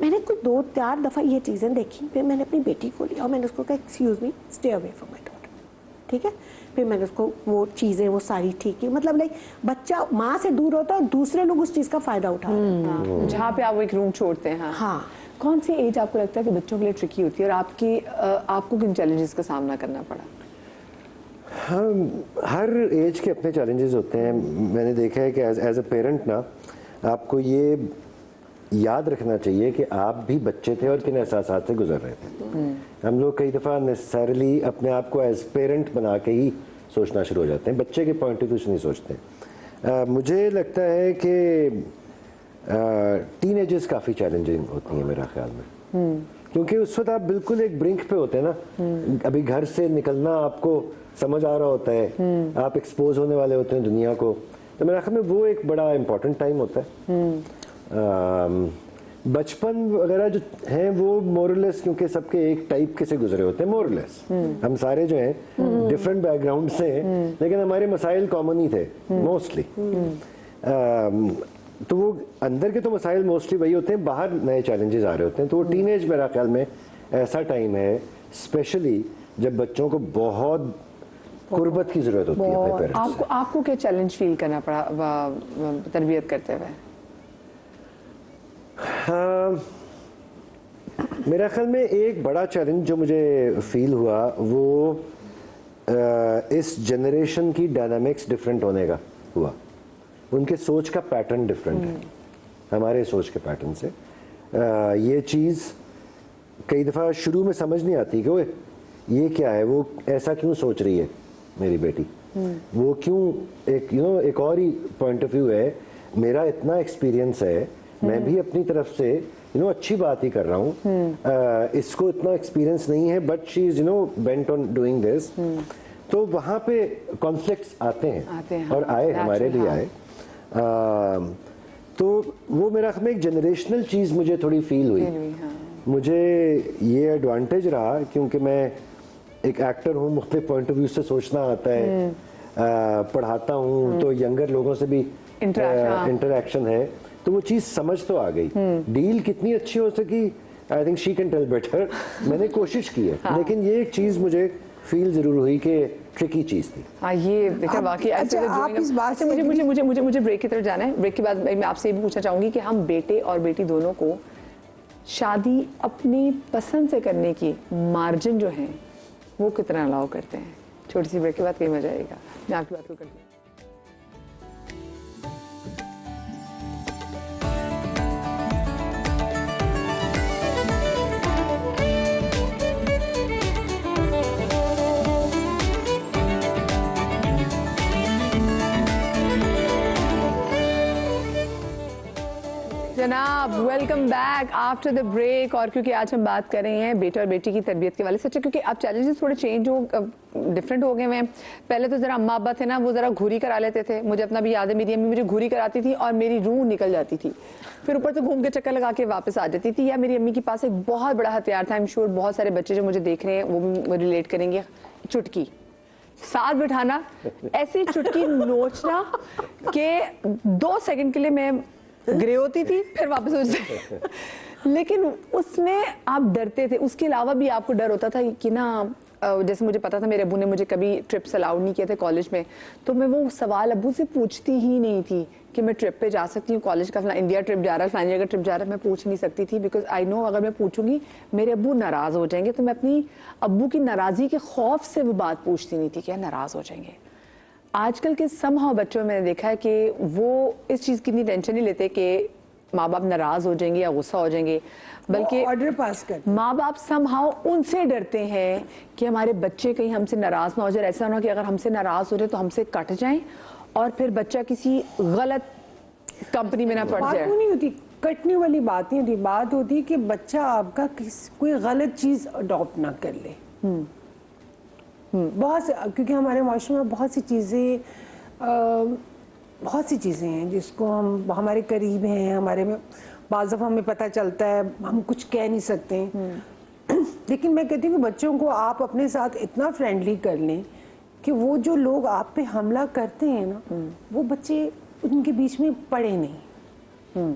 D: मैंने कुछ 2-4 दफ़ा ये चीज़ें देखी, फिर मैंने अपनी बेटी को लिया और मैंने उसको कहा excuse me stay away from my daughter, ठीक है। फिर मैंने उसको वो चीज़ें वो सारी ठीक की, मतलब लाइक बच्चा माँ से दूर होता है और दूसरे लोग उस चीज़ का फ़ायदा उठा रहे हैं।
A: जहाँ पे आप वो एक रूम छोड़ते हैं।
D: हाँ।
A: कौन सी एज आपको लगता है कि बच्चों के लिए ट्रिकी होती है और आपको किन चैलेंजेस का सामना करना पड़ा?
B: हर एज के अपने चैलेंजेस होते हैं। मैंने देखा है कि एज अ पेरेंट ना, आपको ये याद रखना चाहिए कि आप भी बच्चे थे और किन एहसासात से गुजर रहे थे। हम लोग कई दफ़ा नेसेसरली अपने आप को एज पेरेंट बना के ही सोचना शुरू हो जाते हैं, बच्चे के पॉइंट ऑफ व्यू से नहीं सोचते। मुझे लगता है कि टीनेजर्स काफ़ी चैलेंजिंग होती हैं मेरा ख्याल में, क्योंकि उस वक्त आप बिल्कुल एक ब्रिंक पे होते हैं ना। अभी घर से निकलना आपको समझ आ रहा होता है, आप एक्सपोज होने वाले होते हैं दुनिया को, तो मेरा ख्याल में वो एक बड़ा इम्पोर्टेंट टाइम होता है। बचपन वगैरह जो हैं वो मोरलेस, क्योंकि सबके एक टाइप के से गुजरे होते हैं मोरलेस। हम सारे जो हैं डिफरेंट बैकग्राउंड से हैं, लेकिन हमारे मसाइल कॉमन ही थे मोस्टली। तो वो अंदर के तो मसाइल मोस्टली वही होते हैं, बाहर नए चैलेंजेस आ रहे होते हैं। तो वो टीनेज मेरा ख्याल में ऐसा टाइम है स्पेशली जब बच्चों को बहुत कुर्बत की जरूरत होती है अपने पेरेंट्स से।
A: आपको क्या चैलेंज फील करना पड़ा तरबियत करते हुए?
B: हाँ, मेरा ख्याल में एक बड़ा चैलेंज जो मुझे फील हुआ वो इस जनरेशन की डायनामिक्स डिफरेंट होने का हुआ। उनके सोच का पैटर्न डिफरेंट है हमारे सोच के पैटर्न से। ये चीज़ कई दफ़ा शुरू में समझ नहीं आती कि ओए ये क्या है, वो ऐसा क्यों सोच रही है मेरी बेटी, वो क्यों एक और ही पॉइंट ऑफ व्यू है। मेरा इतना एक्सपीरियंस है, मैं भी अपनी तरफ से अच्छी बात ही कर रहा हूँ, इसको इतना एक्सपीरियंस नहीं है but she is bent on doing this. तो वहाँ पे कॉन्फ्लिक्ट्स आते हैं और आए, हमारे लिए आए। तो वो मेरा में एक जनरेशनल चीज़ मुझे थोड़ी फील हुई। मुझे ये एडवांटेज रहा क्योंकि मैं एक एक्टर हूँ, मुख्तलिफ पॉइंट ऑफ व्यू से सोचना आता है, पढ़ाता हूँ तो यंगर लोगों से भी इंटरेक्शन है, तो वो चीज़ समझ तो आ गई। डील कितनी अच्छी हो सकी I think she can tell better, मैंने कोशिश की है। लेकिन ये एक चीज़ मुझे फील ज़रूर हुई कि ट्रिकी चीज़ थी।
A: हाँ, ये देखा वाकई।
E: अच्छा, आप इस बात से
A: मुझे ब्रेक की तरफ जाना है। ब्रेक के बाद मैं आपसे ये भी पूछना चाहूँगी कि हम बेटे और बेटी दोनों को शादी अपनी पसंद से करने की मार्जिन जो है वो कितना अलाउ करते हैं। छोटी सी ब्रेक के बाद कहीं मजा आएगा। मैं आपकी बात को करती हूँ। जनाब, welcome back after the break. और क्योंकि आज हम बात कर रहे हैं बेटे और बेटी की तरबियत के वाले से, क्योंकि अब चैलेंजेस थोड़े चेंज डिफरेंट हो गए हैं। पहले तो ज़रा अम्मा अब्बा थे ना, वो ज़रा घूरी करा लेते थे। मुझे अपना भी याद है, मेरी अम्मी मुझे घूरी कराती थी और मेरी रूह निकल जाती थी, फिर ऊपर से घूम के चक्कर लगा के वापस आ जाती थी। या मेरी अम्मी के पास एक बहुत बड़ा हथियार था, आई एम श्योर बहुत सारे बच्चे जो मुझे देख रहे हैं वो भी रिलेट करेंगे, चुटकी। साथ बिठाना, ऐसी चुटकी नोचना कि 2 सेकंड के लिए मैं ग्रे होती थी, फिर वापस उससे लेकिन उसमें आप डरते थे। उसके अलावा भी आपको डर होता था कि ना, जैसे मुझे पता था मेरे अबू ने मुझे कभी ट्रिप्स अलाउड नहीं किए थे कॉलेज में, तो मैं वो सवाल अबू से पूछती ही नहीं थी कि मैं ट्रिप पे जा सकती हूँ, कॉलेज का इंडिया ट्रिप जा रहा है, फलानी जगह ट्रिप जा रहा है, मैं पूछ नहीं सकती थी। बिकॉज आई नो अगर मैं पूछूंगी मेरे अब्बू नाराज़ हो जाएंगे, तो मैं अपनी अब्बू की नाराज़गी के खौफ से वो बात पूछती नहीं थी कि नाराज़ हो जाएंगे। आजकल के समहाउ बच्चों में मैंने देखा है कि वो इस चीज़ की इतनी टेंशन नहीं लेते कि माँ बाप नाराज़ हो जाएंगे या गुस्सा हो जाएंगे, बल्कि
E: ऑर्डर पास करते हैं।
A: माँ बाप समहाउ उनसे डरते हैं कि हमारे बच्चे कहीं हमसे नाराज़ ना हो जाए। ऐसा ना हो कि अगर हमसे नाराज़ हो जाए तो हमसे कट जाएं और फिर बच्चा किसी गलत कंपनी में ना पड़ जाए।
E: बात नहीं होती, कटने वाली बात नहीं होती, बात होती है कि बच्चा आपका कोई गलत चीज़ अडॉप्ट ना कर ले। बहुत से, क्योंकि हमारे माशरे में बहुत सी चीज़ें हैं जिसको हम हमारे करीब हैं, हमारे में बाज़ दफ़ा हमें पता चलता है, हम कुछ कह नहीं सकते। लेकिन मैं कहती हूँ कि बच्चों को आप अपने साथ इतना फ्रेंडली कर लें कि वो जो लोग आप पे हमला करते हैं ना, वो बच्चे उनके बीच में पड़े नहीं।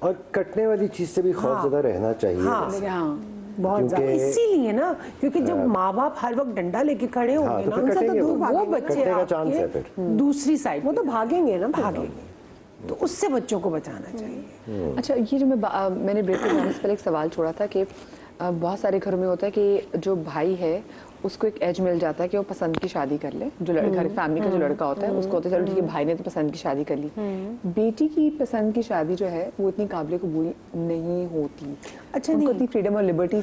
B: और कटने वाली चीज से भी खौफ ज़्यादा रहना चाहिए।
A: हाँ
E: बहुत ज्यादा,
B: क्योंकि-
E: इसीलिए ना, क्योंकि जब माँ बाप हर वक्त डंडा लेके खड़े होंगे
B: तो
E: ना,
B: फिर
E: उनसे तो
B: कटेंगे
E: दूर
B: वो
E: भागेंगे। वो
B: कटने का चांस है
E: बच्चे
B: फिर।
E: दूसरी साइड
D: वो तो भागेंगे ना,
E: भागेंगे, तो उससे बच्चों को बचाना चाहिए।
A: अच्छा, ये जो मैंने ब्रेक पे जाने से पहले एक सवाल छोड़ा था कि बहुत सारे घरों में होता है कि जो भाई है उसको एक एज मिल जाता है कि वो पसंद की शादी कर ले, जो घर फैमिली का जो लड़का होता है उसको होता है चलो ठीक है भाई ने तो पसंद की शादी कर ली, बेटी की पसंद की शादी जो है वो इतनी काबिल कबूल नहीं होती।
E: अच्छा,
A: उनको
E: नहीं।
A: इतनी फ्रीडम और लिबर्टी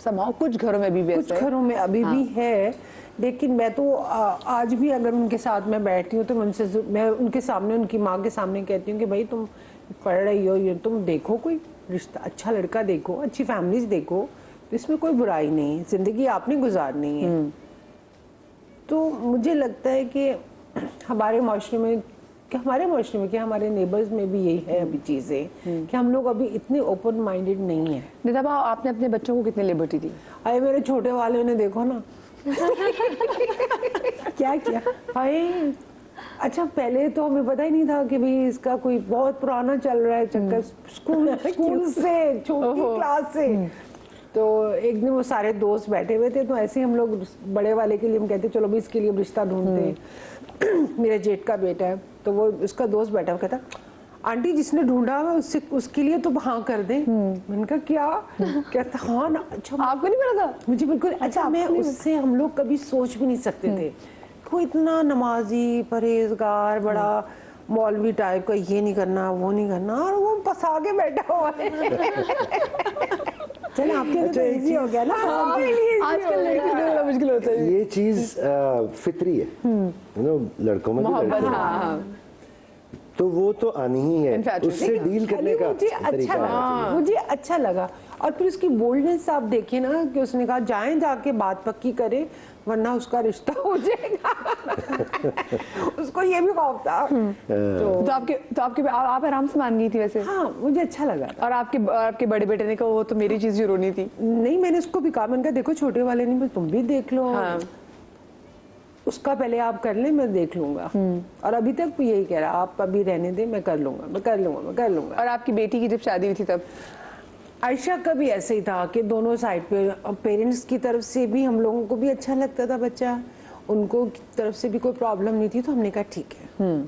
A: समहाउ कुछ घरों में भी
E: कुछ
A: वैसा है।
E: घरों में अभी भी है, लेकिन मैं तो आज भी अगर उनके साथ मैं बैठती हूँ तो मैं उनके सामने, उनकी माँ के सामने कहती हूँ कि भाई तुम पढ़ रही हो, ये तुम देखो कोई रिश्ता, अच्छा लड़का देखो, अच्छी फैमिलीज देखो, तो इसमें कोई बुराई नहीं है, जिंदगी आपने गुजारनी है। तो मुझे लगता है कि हमारे माशरे में क्या हमारे नेबर्स में भी यही है अभी चीज़ें, कि हम लोग अभी इतने ओपन माइंडेड नहीं है।
A: निदा, आपने अपने बच्चों को कितनी लिबर्टी दी?
E: अरे मेरे छोटे वाले ने देखो ना
D: क्या किया?
E: हाय, अच्छा पहले तो हमें पता ही नहीं था कि भाई इसका कोई बहुत पुराना चल रहा है चक्कर, स्कूल से, छोटी क्लास से। तो एक दिन वो सारे दोस्त बैठे हुए थे, तो ऐसे ही हम लोग बड़े वाले के लिए हम कहते चलो भाई इसके लिए रिश्ता ढूंढते हैं। मेरे जेठ का बेटा है, तो वो उसका दोस्त बैठा हुआ कहता आंटी जिसने ढूंढा है उससे उसके लिए तो हाँ कर दे। मैंने कहा क्या? कहता हाँ ना। अच्छा,
A: आपको नहीं पता था?
E: मुझे बिल्कुल, अच्छा मैं उससे, हम लोग कभी सोच भी नहीं सकते थे कोई इतना नमाजी परहेजगार बड़ा मौलवी टाइप का, ये नहीं करना वो नहीं करना, और वो फंसा के बैठा हुआ है।
D: चलो आपके लिए तो इजी हो गया ना।
A: आजकल लड़की को बड़ा मुश्किल होता है
B: ये चीज फितरी है, यू नो, लड़कों में भी
A: मोहब्बत।
B: लड़कियों में।
A: हाँ,
B: तो वो तो आनी ही है,
A: Infatuation।
B: उससे डील करने का
E: मुझे अच्छा
B: तरीका
E: लगा,
B: होना चाहिए।
E: मुझे अच्छा लगा। और फिर उसकी बोल्डनेस आप देखिए ना, कि उसने कहा जाएं जाके बात पक्की करें वरना उसका रिश्ता हो जाएगा। उसको ये भी खौफ था।
A: तो आप आराम से मान गई थी वैसे?
E: हाँ, मुझे अच्छा लगा।
A: और आपके बड़े बेटे ने कहा वो तो मेरी चीज जो रोनी थी।
E: नहीं, मैंने उसको भी कहा, मैंने कहा देखो छोटे वाले नहीं, तुम भी देख लो।
A: हाँ।
E: उसका पहले आप कर ले, मैं देख लूंगा। और अभी तक भी यही कह रहा, आप अभी रहने दे, मैं कर लूंगा।
A: और आपकी बेटी की जब शादी हुई थी तब?
E: आयशा का भी ऐसे ही था कि दोनों साइड पे, पेरेंट्स की तरफ से भी हम लोगों को भी अच्छा लगता था बच्चा, उनको की तरफ से भी कोई प्रॉब्लम नहीं थी, तो हमने कहा ठीक है,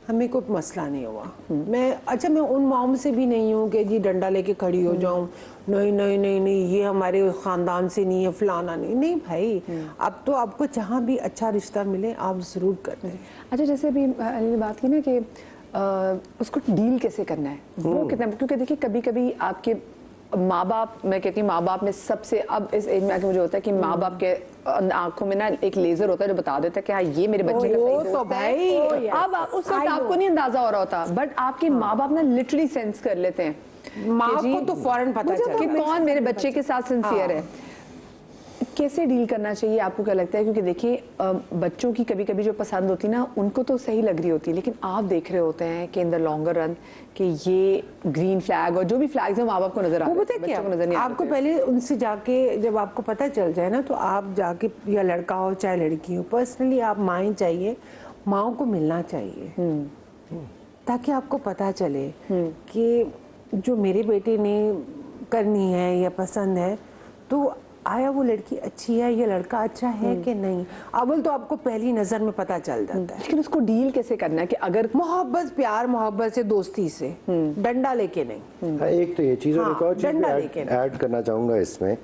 E: हमें कोई मसला नहीं हुआ। मैं उन माओं से भी नहीं हूँ कि जी डंडा लेके खड़ी हो जाऊं, नहीं ये हमारे खानदान से नहीं है, फलाना नहीं भाई। अब तो आपको जहाँ भी अच्छा रिश्ता मिले आप जरूर कर दें।
A: अच्छा, जैसे अभी अली ने बात की ना कि उसको डील कैसे करना है, वो कितना, क्योंकि देखिए कभी कभी आपके माँ बाप, मैं कहती हूँ माँ बाप में सबसे, अब इस एज में आके मुझे होता है कि माँ बाप के आंखों में ना एक लेजर होता है जो बता देता है कि हाँ ये मेरे बच्चे का सही दोस्त
E: तो
A: है।
E: भाई,
A: अब उस वक्त आपको नहीं अंदाजा हो रहा होता, बट आपके माँ बाप ना लिटरली सेंस कर लेते हैं
E: माँ
A: कि जी,
E: को तो फौरन पता
A: मुझे
E: चल
A: कि कौन मेरे बच्चे के साथ सिंसियर है। कैसे डील करना चाहिए, आपको क्या लगता है? क्योंकि देखिए बच्चों की कभी कभी जो पसंद होती है ना, उनको तो सही लग रही होती है, लेकिन आप देख रहे होते हैं कि इन द लॉन्गर रन कि ये ग्रीन फ्लैग और जो भी फ्लैग्स हैं माँ बाप को नजर आ
E: वो
A: रहे
E: पता
A: हैं,
E: है क्या,
A: बच्चों को नजर नहीं आ
E: आपको
A: रहे।
E: पहले उनसे जाके जब आपको पता चल जाए ना, तो आप जाके, या लड़का हो चाहे लड़की हो, पर्सनली आप माएँ चाहिए, माओ को मिलना चाहिए, ताकि आपको पता चले कि जो मेरे बेटे ने करनी है या पसंद है, तो आया वो लड़की अच्छी है या लड़का अच्छा है कि नहीं। अव्वल तो आपको पहली नजर में पता चल जाता है।
A: लेकिन उसको डील कैसे करना है कि अगर
E: मोहब्बत, प्यार मोहब्बत से, दोस्ती से, डंडा लेके नहीं।
B: हाँ, एक तो ये चीज़, और एक और चीज़
E: डंडा
B: मैं
E: लेके
B: ऐड करना चाहूँगा इसमें।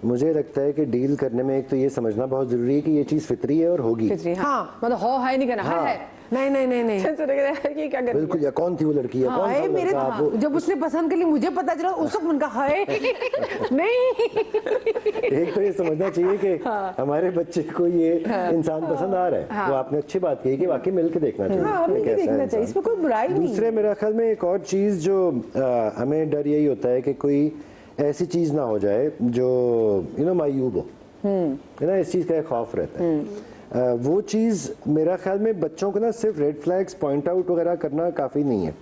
B: मुझे लगता है कि डील करने में एक तो ये समझना बहुत ज़रूरी है कि ये चीज़ फितरी है और होगी।
A: फितरी, हाँ,
E: हाँ।
A: मतलब हो है नहीं करना,
B: हाँ।
A: है
E: नहीं
A: ये क्या कर
B: बिल्कुल, या कौन थी वो लड़की, या कौन था
E: हाय
B: वो
E: मेरे,
B: लड़का, आप वो-
E: जब उसने पसंद कर ली मुझे पता चला, उस वक्त उनका हाय नहीं।
B: एक तो ये समझना चाहिए कि हमारे बच्चे को ये इंसान पसंद आ रहा है। वो आपने अच्छी बात कही कि वाकई मिल के देखना चाहिए।
E: हाँ, मिल के
B: कैसा है
E: देखना चाहिए,
B: इंसान।
E: इसमें कोई बुराई नहीं।
B: दूसरे मेरा ख्याल में एक और चीज़ जो हमें डर यही होता है कि कोई ऐसी चीज़ ना हो जाए जो मायूब हो, है ना, इस चीज़ का एक खौफ रहता है। वो चीज़ मेरा ख्याल में बच्चों को ना सिर्फ रेड फ्लैग्स पॉइंट आउट वगैरह करना काफ़ी नहीं है।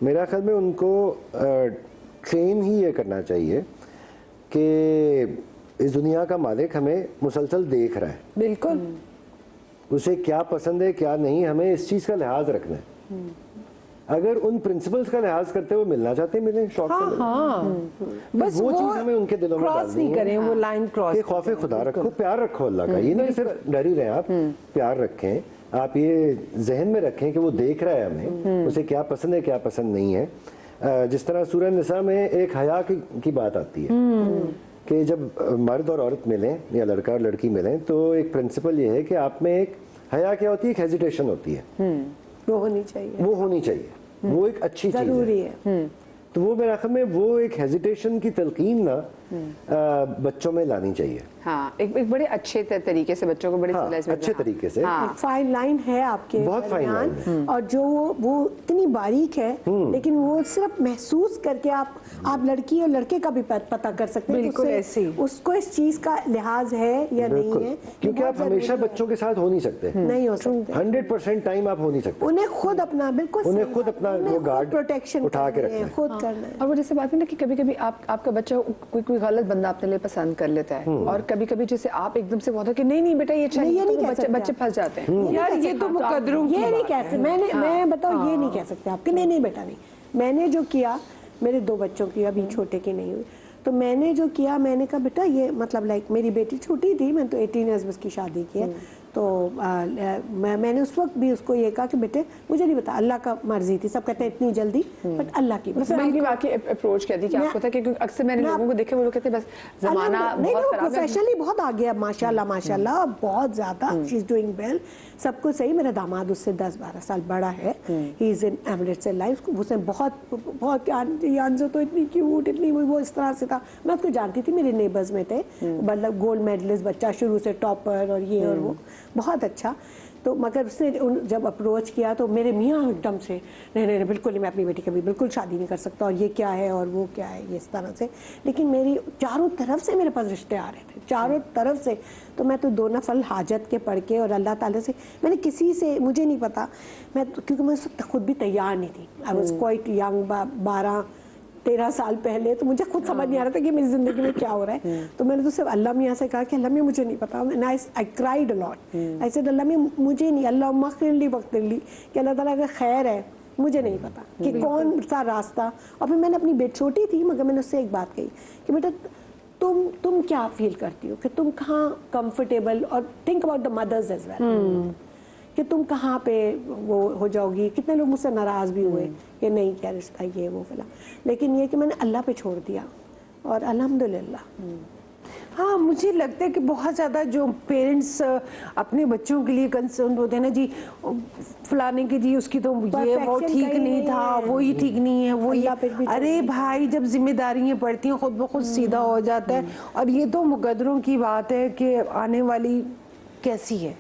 B: मेरा ख्याल में उनको ट्रेन ही ये करना चाहिए कि इस दुनिया का मालिक हमें मुसलसल देख रहा है,
E: बिल्कुल।
B: उसे क्या पसंद है क्या नहीं, हमें इस चीज़ का लिहाज रखना है। अगर उन प्रिंसिपल्स का लिहाज करते हुए मिलना चाहते हैं मिलें, शौक से मिलें।
E: हाँ बस
B: वो चीज हमें उनके दिलों में
E: क्रॉस
B: डालनी
E: नहीं
B: है
E: करें, वो लाइन क्रॉस
B: कि खौफ खुदा रखो, प्यार रखो अल्लाह का। ये नहीं कि सिर्फ डर ही रहे आप, प्यार रखें। आप ये जहन में रखें कि वो देख रहा है हमें, उसे क्या पसंद है क्या पसंद नहीं है। जिस तरह सूरह निसा में एक हया की बात आती है कि जब मर्द और औरत मिलें या लड़का और लड़की मिलें तो एक प्रिंसिपल ये है कि आप में एक हया क्या होती है, एक हेजिटेशन होती है,
D: वो होनी चाहिए,
B: वो होनी चाहिए, वो एक अच्छी चीज
D: जरूरी
B: है।
D: है।
B: तो वो मेरे ख्याल में वो एक हेजिटेशन की तलकीन ना बच्चों में लानी चाहिए।
A: हाँ, एक बड़े अच्छे तरीके से बच्चों को बड़े
B: हाँ,
A: सिलसिले में
B: अच्छे तरीके से।
A: हाँ,
D: एक फाइन लाइन है आपके
B: बहुत फाइन
D: दरमियान,
B: लाइन है।
D: और जो वो इतनी बारीक है, लेकिन वो सिर्फ महसूस करके आप लड़की और लड़के का भी पता कर सकते हैं
E: बिल्कुल
D: कि
E: ऐसे ही।
D: उसको इस चीज का लिहाज है या नहीं
B: बिल्कुल,
D: है,
B: क्योंकि आप हमेशा बच्चों के साथ हो नहीं सकते,
D: नहीं हो सकते।
B: 100% टाइम आप हो नहीं सकते।
D: उन्हें खुद अपना बिल्कुल
B: उन्हें
D: सही
B: खुद
D: बात,
B: अपना
D: उन्हें
B: वो
D: खुद
B: गार्ड
D: प्रोटेक्शन
B: उठा के
D: करनी है,
B: रखना है।
D: खुद करना है।
A: और वो जैसे बात है ना कि कभी कभी आपका बच्चा कोई गलत बंदा अपने लिए पसंद कर लेता है, और कभी कभी जैसे आप एकदम से बहुत है कि नहीं बेटा ये अच्छा
D: नहीं, ये
A: नहीं,
D: नहीं
A: तो
D: कह सकते
A: बच्चे
D: आप।
A: फंस जाते हैं।
E: यार ये तो मुकद्दरों की
D: ये नहीं
E: बात
D: कह सकते,
E: है।
D: मैं बताऊँ ये नहीं कह सकते आपके, नहीं बेटा नहीं। मैंने जो किया, मेरे 2 बच्चों की, अभी छोटे की नहीं हुई, तो मैंने जो किया, मैंने कहा बेटा ये मतलब लाइक मेरी बेटी छोटी थी, मैंने तो 18 ईयर्स में उसकी शादी की है, तो मैंने उस वक्त भी उसको ये कहा कि बेटे मुझे नहीं पता, अल्लाह का मर्जी थी, सब कहते हैं इतनी जल्दी, बट अल्लाह की
A: बस मैंने आपकी बात की अप्रोच क्या थी कि आपको था कि क्योंकि अक्सर मैंने लोगों को देखे वो लोग कहते हैं बस जमाना
D: नहीं,
A: बहुत
D: वो
A: खराब है।
D: प्रोफेशनली बहुत आगे है, माशाल्लाह माशाल्लाह, बहुत ज्यादा, शी इज डूइंग वेल, सब कुछ सही। मेरा दामाद उससे 10-12 साल बड़ा है, he is in Emirates life, उसने बहुत यान्जो तो इतनी क्यूट, इतनी वो इस तरह से था, मैं उसको जानती थी, मेरे नेबर्स में थे, मतलब गोल्ड मेडलिस्ट बच्चा, शुरू से टॉपर और ये और वो, बहुत अच्छा। तो मगर उसने जब अप्रोच किया तो मेरे मियाँ एकदम से नहीं बिल्कुल नहीं, मैं अपनी बेटी कभी बिल्कुल शादी नहीं कर सकता, और ये क्या है और वो क्या है, ये इस तरह से। लेकिन मेरी चारों तरफ से मेरे पास रिश्ते आ रहे थे, चारों तरफ से, तो मैं तो 2 नफल हाजत के पढ़ के और अल्लाह ताला से, मैंने किसी से, मुझे नहीं पता, मैं क्योंकि मैं उस वक्त खुद भी तैयार नहीं थी, आई वॉज क्वाइट यंग, 12-13 साल पहले, तो मुझे खुद समझ नहीं आ रहा था कि मेरी जिंदगी में क्या हो रहा है। तो मैंने तो सिर्फ अल्लाह मियाँ से कहा कि अल्लाह मियाँ मुझे नहीं पता, I cried a lot, I said Allah मियाँ मुझे नहीं, अल्लाह मग़फ़िरली वक़्तिरली, कि अल्लाह ताला अगर खैर है, मुझे नहीं पता कि कौन सा रास्ता। और फिर मैंने अपनी बेटी, छोटी थी मगर मैंने उससे एक बात कही कि बेटा तुम क्या फील करती हो, कि तुम कहाँ कंफर्टेबल, और think about the mothers as well, कि तुम कहाँ पे वो हो जाओगी। कितने लोग मुझसे नाराज़ भी हुए कि नहीं क्या रिश्ता ये वो फिलहाल, लेकिन ये कि मैंने अल्लाह पे छोड़ दिया, और अल्हम्दुलिल्लाह।
E: हाँ, मुझे लगता है कि बहुत ज़्यादा जो पेरेंट्स अपने बच्चों के लिए कंसर्न होते हैं ना जी, फलाने के जी उसकी तो ये वो
D: Perfection
E: ठीक
D: कहीं
E: नहीं
D: नहीं
E: था,
D: है।
E: वो ही ठीक नहीं है, वो
D: अल्लाह पे भी
E: ये, अरे भाई जब जिम्मेदारियां पड़ती हैं खुद ब खुद सीधा हो जाता है। और ये तो मुकद्दरों की बात है कि आने वाली कैसी है,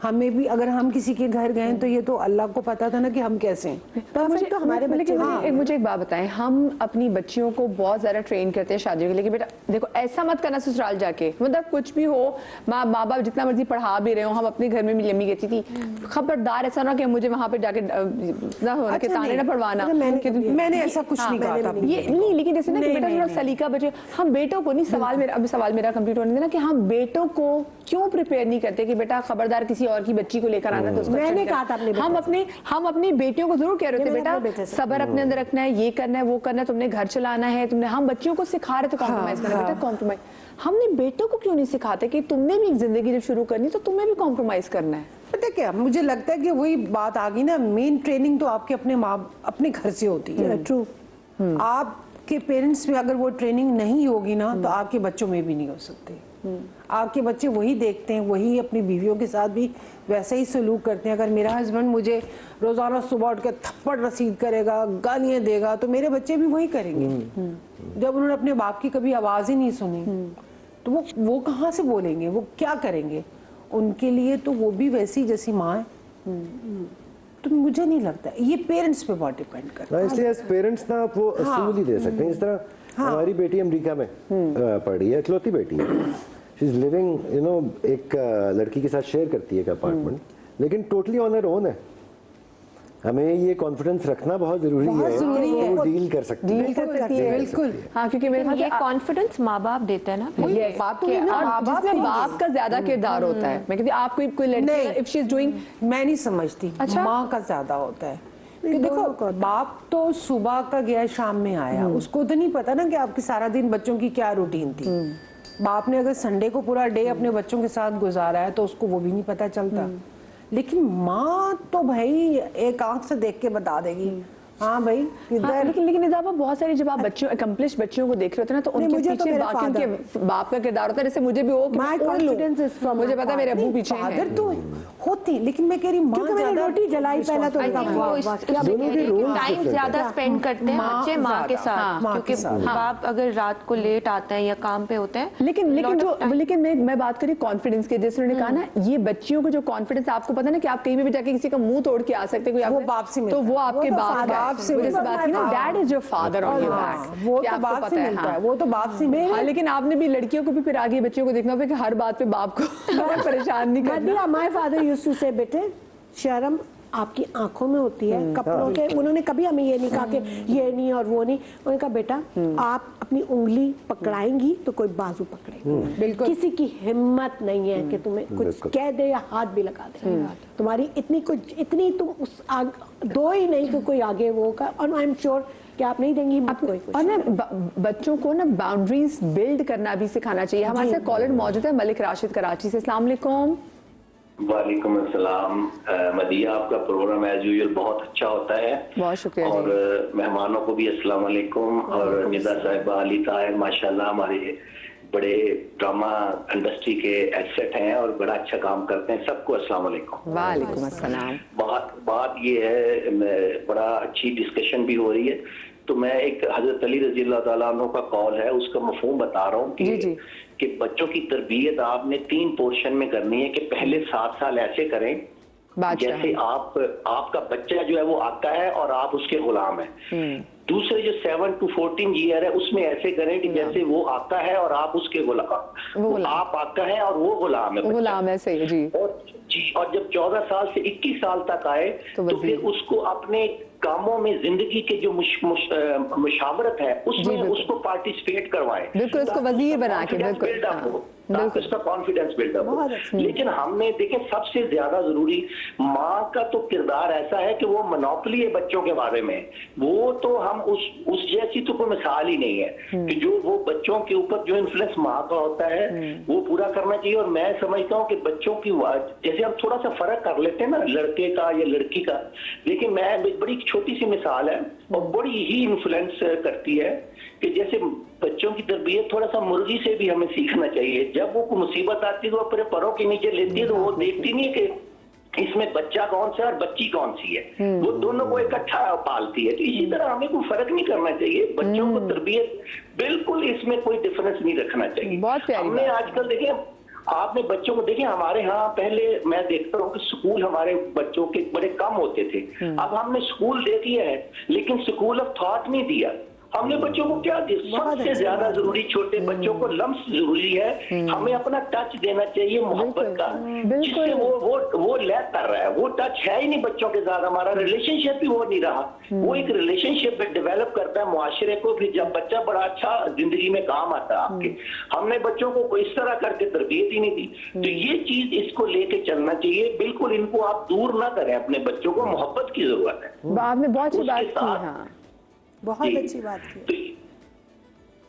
E: हमें भी अगर हम किसी के घर गए तो ये तो अल्लाह को पता था ना कि हम कैसे हैं।
D: परफेक्ट तो हमारे बच्चे
A: मुझे एक बात बताएं, हम अपनी बच्चियों को बहुत ज्यादा ट्रेन करते हैं शादियों के लिए कि बेटा देखो ऐसा मत करना ससुराल जाके, मतलब कुछ भी हो, माँ बाप जितना मर्जी पढ़ा भी रहे हो, हम अपने घर में भी यम्मी कहती थी खबरदार ऐसा ना कि मुझे वहां पे जाके ताने ना पढ़वाना।
E: मैंने ऐसा कुछ नहीं कहा था।
A: ये नहीं, लेकिन जैसे ना कि बेटा थोड़ा सलीका बचे, हम बेटों को नहीं, सवाल मेरा कंप्लीट होने देना कि हम बेटों को क्यों प्रिपेयर नहीं करते कि बेटा खबरदार किसी और की बच्ची को लेकर आना, तो उसको
D: मैंने कहा था
A: हम अपनी बेटियों को जरूर कह रहे थे बेटा सब्र अपने अंदर रखना है, ये करना है वो करना है, तुमने घर चलाना है, तुमने, हम बच्चियों को सिखा रहे थे कॉम्प्रोमाइज करना, बेटा कॉम्प्रोमाइज। हमने बेटों को क्यों नहीं सिखाते कि तुमने भी एक जिंदगी जब शुरू करनी तो तुम्हें भी कॉम्प्रोमाइज करना है।
E: पता क्या, मुझे लगता है कि वही बात आ गई ना, मेन ट्रेनिंग तो आपके अपने घर से होती है।
D: ट्रू,
E: आपके पेरेंट्स में अगर वो ट्रेनिंग नहीं होगी ना तो आपके बच्चों में भी नहीं हो सकती। आपके बच्चे वही देखते हैं, वही अपनी बीवियों के साथ भी वैसे ही सलूक करते हैं। अगर मेरा हस्बैंड मुझे रोजाना सुबह उठ के थप्पड़ रसीद करेगा, गालियां देगा, तो मेरे बच्चे भी वही करेंगे। जब उन्होंने अपने बाप की कभी आवाज ही नहीं सुनी तो वो कहाँ से बोलेंगे, वो क्या करेंगे? उनके लिए तो वो भी वैसी जैसी माँ है। तो मुझे नहीं लगता, ये पेरेंट्स पे बहुत डिपेंड करता है।
B: इसलिए एज पेरेंट्स ना आप वो असूल ही दे सकते हैं। इस तरह हमारी बेटी अमेरिका में पढ़ रही है, इकलौती बेटी है, शी इज लिविंग एक लड़की के साथ शेयर करती है एक अपार्टमेंट, लेकिन टोटली ऑन हर ओन है। हमें ये कॉन्फिडेंस रखना बहुत जरूरी है,
E: ज़रूरी है।
B: वो डील कर सकती है।
A: डील कर सकती है,
E: बिल्कुल।
A: हाँ, क्योंकि मेरे ख्याल
C: ये
A: से
C: कॉन्फिडेंस माँ बाप देता है ना फिर।
A: Yes,
E: बाप
A: कि
E: के ना,
A: और
E: माँ बाप
A: जिसमें
E: के
A: बाप का ज्यादा किरदार होता है। मैं कहती हूँ आप कोई लड़की
E: नहीं।
A: इफ शी इज डूइंग,
E: मैं नहीं समझती,
A: अच्छा?
E: माँ का ज्यादा होता है कि देखो बाप तो सुबह का गया शाम में आया, उसको तो नहीं पता ना कि आपकी सारा दिन बच्चों की क्या रूटीन थी। बाप ने अगर संडे को पूरा डे अपने बच्चों के साथ गुजारा है तो उसको वो भी नहीं पता चलता। लेकिन माँ तो भाई एक आंख से देख के बता देगी, हाँ भाई
A: हाँ,
E: किधर।
A: लेकिन निदाबा बहुत सारी जब आप बच्चों अकम्प्लिश बच्चियों को देख रहे होते हैं ना, तो
D: नहीं,
A: उनके
D: मुझे तो
A: पीछे
D: मेरे
A: बाकी उनके बाप का किरदार होता है। जैसे मुझे भी हो कि
D: My
A: मैं ओढ़ लूं।
D: confidence is from
A: मुझे
D: my
A: पता है मेरे अब्बू
D: father.
A: पीछे हैं।
E: फादर तो होती, लेकिन मैं कह रही माँ
D: क्योंकि मैंने
E: ज्यादा
D: रोटी जलाई पहले तो
C: I
D: उनका
C: think वो
D: वाह,
C: इस
D: वाह, क्या
B: दोनों के roles
C: टाइम
B: different
C: ज्यादा
B: हैं।
C: स्पेंड करते हैं
E: माँ
C: बच्चे माँ के
E: ज्यादा,
C: साथ,
E: माँ
C: क्योंकि
E: के साथ।
C: बाप अगर रात को लेट आते हैं या काम पे होते हैं,
A: लेकिन मैं बात करी कॉन्फिडेंस की, जैसे उन्होंने कहा ना, ये बच्चियों को जो कॉन्फिडेंस, आपको पता ना कि आप कहीं भी जाके किसी का मुंह तोड़ के आ सकते हैं, कोई
E: वो
A: आपको-
E: बाप से मिलता
A: तो
E: है।
A: वो आपके
D: वो तो
A: बाप का
E: बाप
A: है।
E: से
A: वो जैसे
E: मिलता
A: बात की ना, that is your father on your
E: हाँ,
A: बैक,
E: वो
A: कि
E: तो
A: आपको
E: बाप
A: पता
E: से
A: है,
E: मिलता
A: हाँ।
E: है, वो तो बाप से मिलता
A: हाँ,
E: है।
A: लेकिन आपने भी लड़कियों को भी फिर आगे बच्चियों को देखना होगा कि हर बात पे बाप को परेशान नहीं करना।
D: मदिया, माय फादर यूज्ड टू से बेटे शर्म आपकी आंखों में होती है, कपड़ों के। उन्होंने कभी हमें ये नहीं कहा कि ये नहीं और वो नहीं। उन्होंने कहा बेटा आप अपनी उंगली पकड़ाएंगी तो कोई बाजू पकड़ेगा,
E: बिल्कुल।
D: किसी की हिम्मत नहीं है कि तुम्हें कुछ
B: बिल्कुल।
D: कह दे या हाथ भी लगा दे। तुम्हारी इतनी तुम उस दो ही नहीं कि कोई आगे वो का, और आई एम श्योर कि आप नहीं देंगी कोई कुछ।
A: और ना बच्चों को ना बाउंड्रीज बिल्ड करना भी सिखाना चाहिए। हमारे साथ कॉलर मौजूद है मलिक राशिद कराची से। अस्सलाम वालेकुम।
F: वालेकुम अस्सलाम। मदिया, आपका प्रोग्राम एज यूजुअल बहुत अच्छा होता है।
A: बहुत शुक्रिया जी।
F: और मेहमानों को भी अस्सलाम वालेकुम। और निदा साहिबा, अली ताहिर माशाल्लाह हमारे बड़े ड्रामा इंडस्ट्री के एसेट हैं और बड़ा अच्छा काम करते हैं। सबको अस्सलाम वालेकुम।
A: वालेकुम अस्सलाम।
F: बात ये है, बड़ा अच्छी डिस्कशन भी हो रही है। तो मैं एक हजरत अली रजी अल्लाह ताला अन्हु का कॉल है, उसका मफहूम बता रहा हूँ
A: जी, जी।
F: कि बच्चों की तरबियत आपने 3 पोर्शन में करनी है। कि पहले 7 साल ऐसे करें
A: बादशाह।
F: जैसे आपका बच्चा जो है वो आका है और आप उसके गुलाम हैं। दूसरे जो 7 to 14 ईयर है उसमें ऐसे करें कि जैसे वो आका है और आप उसके गुलाम, आप आका है और वो गुलाम है,
A: गुलाम है, सही है जी।
F: और जब 14 साल से 21 साल तक आए तो फिर उसको अपने कामों में जिंदगी के जो मुशावरत है उसमें उसको पार्टिसिपेट करवाएं।
A: बिल्कुल, उसको वजीर बना के, बिल्कुल, हाँ,
F: ताकि उसका कॉन्फिडेंस बिल्डअप हो। लेकिन हमने देखे सबसे ज्यादा जरूरी माँ का तो किरदार ऐसा है कि वो मोनोपोली है बच्चों के बारे में। वो तो हम उस जैसी तो कोई मिसाल ही नहीं है कि जो वो बच्चों के ऊपर जो इन्फ्लुएंस माँ का होता है वो पूरा करना चाहिए। और मैं समझता हूँ कि बच्चों की जैसे हम थोड़ा सा फर्क कर लेते हैं ना लड़के का या लड़की का, लेकिन मैं बड़ी छोटी सी मिसाल है और बड़ी ही इन्फ्लुएंस करती है कि जैसे बच्चों की तरबियत थोड़ा सा मुर्गी से भी हमें सीखना चाहिए। जब वो मुसीबत आती है तो अपने परों के नीचे लेती है तो वो देखती नहीं है कि इसमें बच्चा कौन सा है और बच्ची कौन सी है, वो दोनों को इकट्ठा पालती है। तो इसी तरह हमें कोई फर्क नहीं करना चाहिए। बच्चों को तरबियत बिल्कुल इसमें कोई डिफरेंस नहीं रखना चाहिए।
A: बहुत प्यारी
F: हमने
A: बात।
F: आजकल देखे, आपने बच्चों को देखे, हमारे यहाँ पहले मैं देखता हूँ कि स्कूल हमारे बच्चों के बड़े कम होते थे। अब हमने स्कूल दे दिया है लेकिन स्कूल ऑफ थॉट नहीं दिया। हमने बच्चों को क्या दिया? सबसे ज्यादा जरूरी छोटे बच्चों को लम्स जरूरी है। हमें अपना टच देना चाहिए मोहब्बत का, जिससे वो लैक कर रहा है। वो टच है ही नहीं बच्चों के साथ, हमारा रिलेशनशिप भी वो नहीं रहा। वो एक रिलेशनशिप डेवलप करता है मुआशरे को भी, जब बच्चा बड़ा अच्छा जिंदगी में काम आता है आपके। हमने बच्चों को इस तरह करके तरबियत ही नहीं दी। तो ये चीज इसको लेके चलना चाहिए। बिल्कुल इनको आप दूर ना करें, अपने बच्चों को मोहब्बत की जरूरत है।
A: आपने बहुत अच्छी बात
F: उसके
A: की।
F: साथ-
A: हाँ,
D: बहुत अच्छी बात की।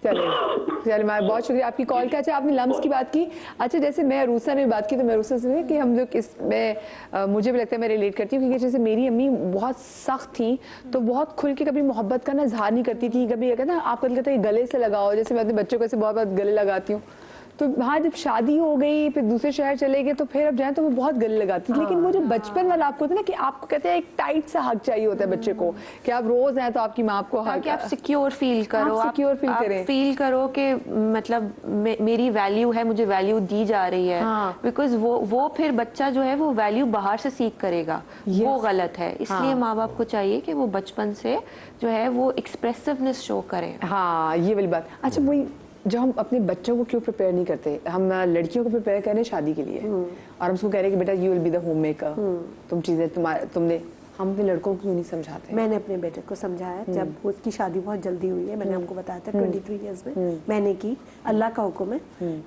A: चलिए मैं बहुत शुक्रिया आपकी कॉल का। अच्छा, आपने लम्स की बात की। अच्छा, जैसे मैं अरूसा में बात की तो मैं अरूसा से कि हम लोग मुझे भी लगता है मैं रिलेट करती हूँ, क्योंकि जैसे मेरी अम्मी बहुत सख्त थी तो बहुत खुल के कभी मोहब्बत का ना इजहार नहीं करती थी। कभी कहते ना आप कहते हैं गले से लगाओ, जैसे मैं अपने बच्चों को ऐसे बहुत बहुत गले लगाती हूँ। तो हाँ, जब शादी हो गई फिर दूसरे शहर चले गए तो फिर अब जाए तो वो बहुत गले लगाती थी। लेकिन वो जो बचपन वाला आपको होता है ना कि आपको कहते हैं एक टाइट सा हक चाहिए होता है बच्चे को, कि आप रोज आए तो आपकी माँ आपको हक,
C: ताकि आप सिक्योर फील करो,
A: आप secure feel करें।
C: फील करो कि मतलब मेरी वैल्यू है, मुझे वैल्यू दी जा रही है।
A: हाँ।
C: बिकॉज वो फिर बच्चा जो है वो वैल्यू बाहर से सीख करेगा। वो गलत है। इसलिए
A: हाँ।
C: माँ बाप को चाहिए कि वो बचपन से जो है वो एक्सप्रेसिवनेस शो करें।
A: हाँ, ये वाली बात। अच्छा, वही जो हम अपने बच्चों को क्यों प्रिपेयर नहीं करते, हम लड़कियों को प्रिपेयर कर रहे हैं शादी के लिए और हम उसको कह रहे हैं कि बेटा you will be the home maker, तुम चीजें तुमने हम अपने लड़कों को क्यों नहीं समझाते?
D: मैंने अपने बेटे को समझाया, जब उसकी शादी बहुत जल्दी हुई है, मैंने आपको बताया था 23 इयर्स में मैंने की, अल्लाह का हुक्म है,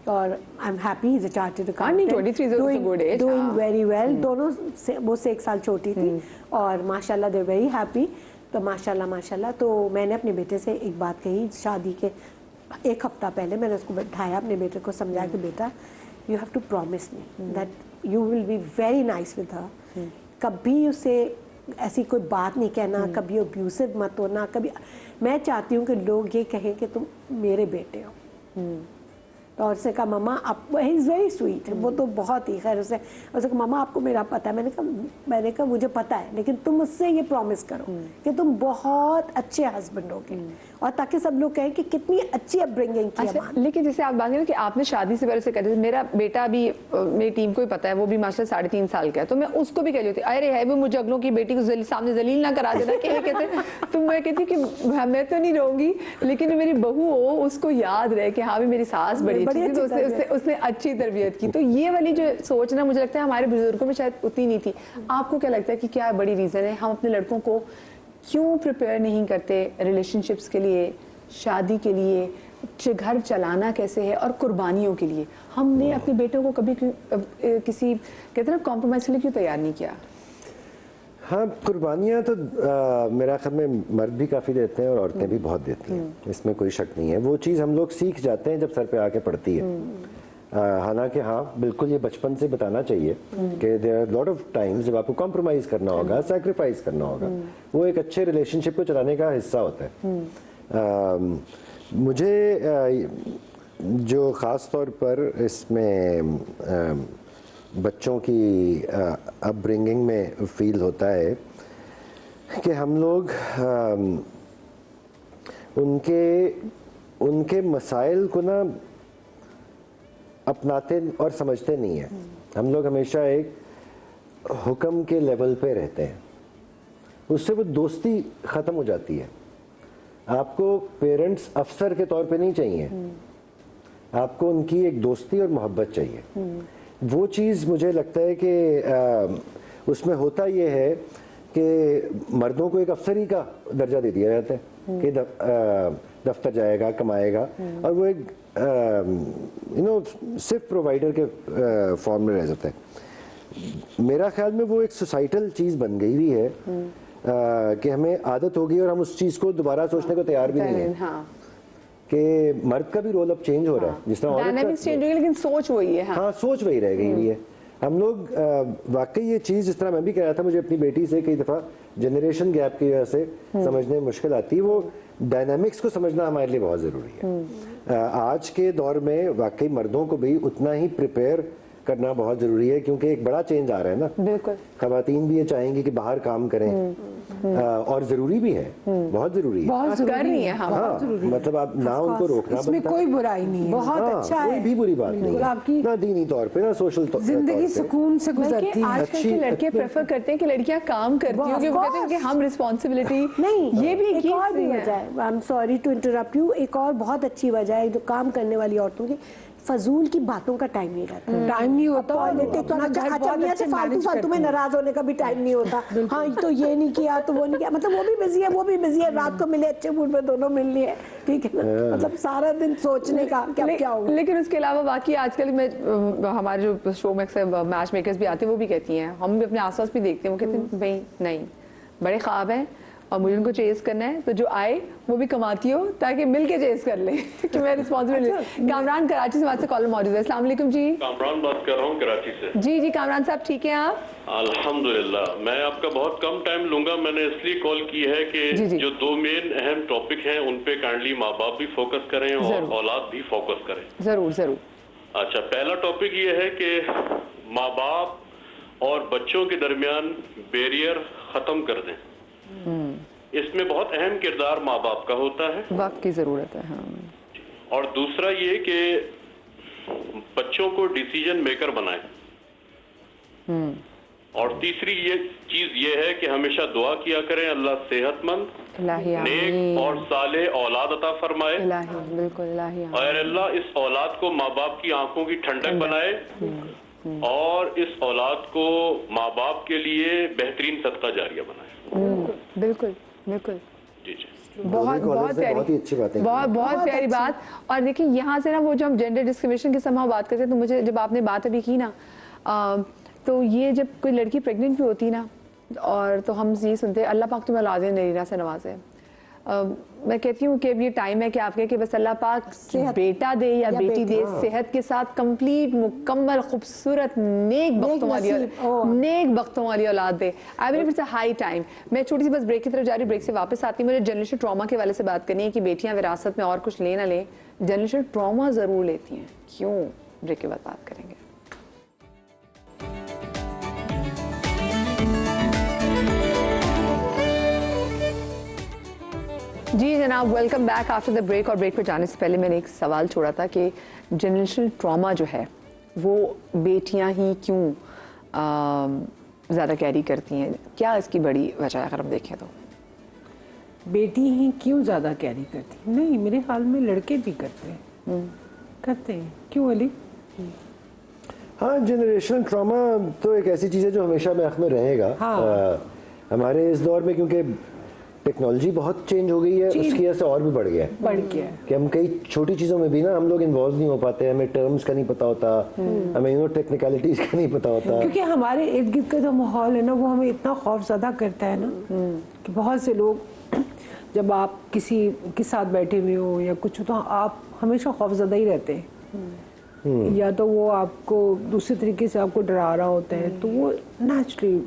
D: और I am happy, is a chartered accountant,
A: 23 is also good age,
D: doing very well. दोनों से वो से 1 साल छोटी थी, और माशाल्लाह दे वेरी हैप्पी। तो माशाल्लाह माशाल्लाह। तो मैंने अपने बेटे से एक बात कही, शादी के 1 हफ्ता पहले मैंने उसको बैठाया, अपने बेटे को समझाया कि बेटा you have to promise me that you will be very nice with her, कभी उसे ऐसी कोई बात नहीं कहना, कभी अब्यूसिव मत होना, कभी। मैं चाहती हूँ कि लोग ये कहें कि तुम मेरे बेटे हो। और उसने कहा मम्मा आप, ही इज़ वेरी स्वीट, वो तो बहुत ही खैर, उसने कहा मम्मा आपको मेरा पता है। मैंने कहा मुझे पता है, लेकिन तुम मुझसे ये प्रॉमिस करो कि तुम बहुत अच्छे हस्बैंड होगे, और ताकि सब लोग कहें कि कितनी अच्छी अपब्रिंगिंग की
A: अच्छा,
D: है।
A: लेकिन जैसे आप बात करें कि आपने शादी से पहले से कहते थे, मेरा बेटा भी मेरी टीम को ही पता है, वो भी माशाल्लाह 3.5 साल का है, तो मैं उसको भी कह रही थी अरे है वो मुझे अगलों की बेटी को सामने जलील ना करा देना कि कैसे। तो मैं कहती कि मैं तो नहीं रहूंगी, लेकिन मेरी बहू हो उसको याद रहे कि हाँ भी मेरी सास बड़ी अच्छी थी, तो उसने अच्छी तरबियत की। तो ये वाली जो सोच ना, मुझे लगता है हमारे बुजुर्गों में शायद उतनी नहीं थी। आपको क्या लगता है कि क्या बड़ी रीजन है हम अपने लड़कों को क्यों प्रिपेयर नहीं करते रिलेशनशिप्स के लिए, शादी के लिए, घर चलाना कैसे है, और कुर्बानियों के लिए? हमने अपने बेटों को कभी किसी कहते ना कॉम्प्रोमाइज के लिए क्यों तैयार नहीं किया?
B: हाँ, कुर्बानियाँ तो मेरा ख्याल में मर्द भी काफ़ी देते हैं और औरतें भी बहुत देती हैं, इसमें कोई शक नहीं है। वो चीज़ हम लोग सीख जाते हैं जब सर पे आके पड़ती है। हालांकि हाँ बिल्कुल ये बचपन से बताना चाहिए कि there are lot of times जब आपको कॉम्प्रोमाइज करना होगा, सैक्रिफाइस करना होगा, वो एक अच्छे रिलेशनशिप को चलाने का हिस्सा होता है। मुझे जो ख़ास तौर पर इसमें बच्चों की अपब्रिंगिंग में फील होता है कि हम लोग उनके मसाइल को ना अपनाते और समझते नहीं हैं। हम लोग हमेशा एक हुक्म के लेवल पे रहते हैं, उससे वो दोस्ती ख़त्म हो जाती है। आपको पेरेंट्स अफसर के तौर पे नहीं चाहिए, आपको उनकी एक दोस्ती और मोहब्बत चाहिए। वो चीज़ मुझे लगता है कि उसमें होता ये है कि मर्दों को एक अफसरी का दर्जा दे दिया जाता है कि दफ्तर जाएगा, कमाएगा, और वो एक सिर्फ प्रोवाइडर के फॉर्म में रह जाता है। मेरा ख्याल में वो एक सोसाइटल चीज़ बन गई हुई है कि हमें आदत होगी और हम उस चीज़ को दोबारा सोचने को तैयार भी नहीं है।
A: हाँ,
B: कि मर्द का भी रोल अब चेंज हो रहा है, जिस तरह
A: डायनामिक्स चेंज हो गई, लेकिन सोच वही है।
B: हाँ, सोच वही रह गई हुई है। हम लोग वाकई ये चीज़, जिस तरह मैं भी कह रहा था, मुझे अपनी बेटी से कई दफ़ा जनरेशन गैप की वजह से समझने में मुश्किल आती है। वो डायनामिक्स को समझना हमारे लिए बहुत ज़रूरी है। आज के दौर में वाकई मर्दों को भी उतना ही प्रिपेयर करना बहुत ज़रूरी है, क्योंकि एक बड़ा चेंज आ रहा है ना।
A: बिल्कुल,
B: ख़वातीन भी ये चाहेंगी कि बाहर काम करें, और ज़रूरी भी है, बहुत ज़रूरी है,
E: बहुत
A: कर रही है। हाँ,
B: हाँ, मतलब आप ना उनको रोकना
E: इसमें
B: बनता,
E: कोई बुराई नहीं है,
D: बहुत
B: हाँ,
D: अच्छा
B: कोई
D: है।
B: भी बुरी बात नहीं है,
E: आपकी
B: ना दीनी तौर पे ना सोशल तौर
E: जिंदगी
B: पे।
E: सुकून से
A: बल्कि
E: गुजरती है।
A: आजकल के लड़के प्रेफर करते हैं कि लड़कियां काम करती हों, क्योंकि वो कहते हैं कि हम रिस्पॉन्सिबिलिटी
D: नहीं,
A: ये भी
D: एक और भी वजह है। I am sorry to interrupt you, एक और बहुत अच्छी वजह है जो काम करने वाली औरतों की, फजूल की बातों का टाइम नहीं रहता।
E: टाइम नहीं होता, और
D: पॉलिटिक्स
E: अपना घर
D: अच्छा
E: बहुत
D: मियां
E: अच्छे
D: से फालतू
E: मैनेज
D: फालतू में
E: करती हैं।
D: नाराज होने का भी टाइम नहीं होता। हाँ, तो ये नहीं किया तो वो नहीं किया, मतलब वो भी बिजी है, वो भी बिजी है, रात को मिले अच्छे मूड में दोनों मिल लिए, ठीक है ना। मतलब सारा दिन सोचने का क्या होगा।
A: लेकिन उसके अलावा बाकी आजकल में हमारे जो शो में अक्सर मैच मेकर्स भी आते हैं, वो भी कहती हैं, हम भी अपने आसपास भी देखते हैं, वो कहते हैं भाई नहीं, बड़े ख्वाब हैं और मुझे उनको चेस करना है, तो जो आए वो भी कमाती हो ताकि मिल के चेस कर ले कि मैं रिस्पॉन्सिबिलिटी। कामरान कराची से हमारे से कॉलर मौजूद है। अस्सलाम वालेकुम जी।
G: कामरान बात कर रहा हूँ कराची से।
A: जी जी कामरान साहब, ठीक है आप?
G: अल्हम्दुलिल्लाह। मैं आपका बहुत कम टाइम लूंगा, मैंने इसलिए कॉल की है कि
A: जी।
G: जो 2 मेन अहम टॉपिक हैं उन पे काइंडली माँ बाप भी फोकस करें और औलाद भी फोकस करें।
A: जरूर जरूर।
G: अच्छा, पहला टॉपिक ये है कि माँ बाप और बच्चों के दरमियान बैरियर खत्म कर दें। इसमें बहुत अहम किरदार माँ बाप का होता है,
A: वक्त की जरूरत है। हाँ।
G: और दूसरा ये कि बच्चों को डिसीजन मेकर बनाएं। और तीसरी ये चीज ये है कि हमेशा दुआ किया करें, अल्लाह सेहतमंद, नेक और सालेह औलाद अता फरमाए।
A: बिल्कुल,
G: और अल्लाह इस औलाद को माँ बाप की आंखों की ठंडक बनाए, और इस औलाद को माँ बाप के लिए बेहतरीन सदका जारिया बनाए।
A: बिल्कुल बिल्कुल,
G: जी जी।
A: बहुत बहुत प्यारी,
B: बहुत ही अच्छी बातें
A: बहुत प्यारी बात। और देखिए यहाँ से ना वो जो हम जेंडर डिस्क्रिमिनेशन की समाव बात करते हैं, तो मुझे जब आपने बात अभी की ना, तो ये जब कोई लड़की प्रेग्नेंट भी होती ना, और तो हम ये सुनते हैं अल्लाह पाक तुम्हें औलादे नरीना से नवाजे। मैं कहती हूँ कि अब ये टाइम है कि आपके कि बस अल्लाह पाक बेटा दे या बेटी दे, सेहत के साथ कंप्लीट मुकम्मल खूबसूरत नेक बख्तों वाली औलाद दे। I believe it's a high time. मैं छोटी सी बस ब्रेक की तरफ जा रही हूँ, ब्रेक से वापस आती हूँ। मुझे जनरेशनल ट्रॉमा के वाले से बात करनी है कि बेटियां विरासत में और कुछ ले ना लें, जनरेशनल ट्रॉमा ज़रूर लेती हैं, क्यों? ब्रेक के बाद बात करेंगे। जी जनाब, welcome back after the break. और ब्रेक पर जाने से पहले मैंने एक सवाल छोड़ा था कि जनरेशनल ट्रॉमा जो है वो बेटियां ही क्यों ज़्यादा कैरी करती हैं? क्या इसकी बड़ी वजह है अगर हम देखें तो?
E: बेटी ही क्यों ज़्यादा कैरी करती? नहीं, मेरे ख्याल में लड़के भी करते हैं। करते हैं, क्यों अली?
B: हाँ, जनरेशनल ट्रॉमा तो एक ऐसी चीज़ है जो हमेशा महक में रहेगा। हमारे इस दौर में क्योंकि टेक्नोलॉजी बहुत चेंज हो गई है, उसकी वजह से और भी बढ़ गया है कि हम कई छोटी चीज़ों में भी ना हम लोग इन्वॉल्व नहीं हो पाते, हमें टर्म्स का नहीं पता होता, हमें टेक्निकलिटीज का नहीं पता होता,
E: क्योंकि हमारे इर्द गिर्द का जो माहौल है ना वो हमें इतना खौफज़दा करता है ना कि बहुत से लोग जब आप किसी के साथ बैठे हुए हो या कुछ, तो आप हमेशा खौफज़दा ही रहते हैं। या तो वो आपको दूसरे तरीके से आपको डरा रहा होता है, तो वो नेचुरली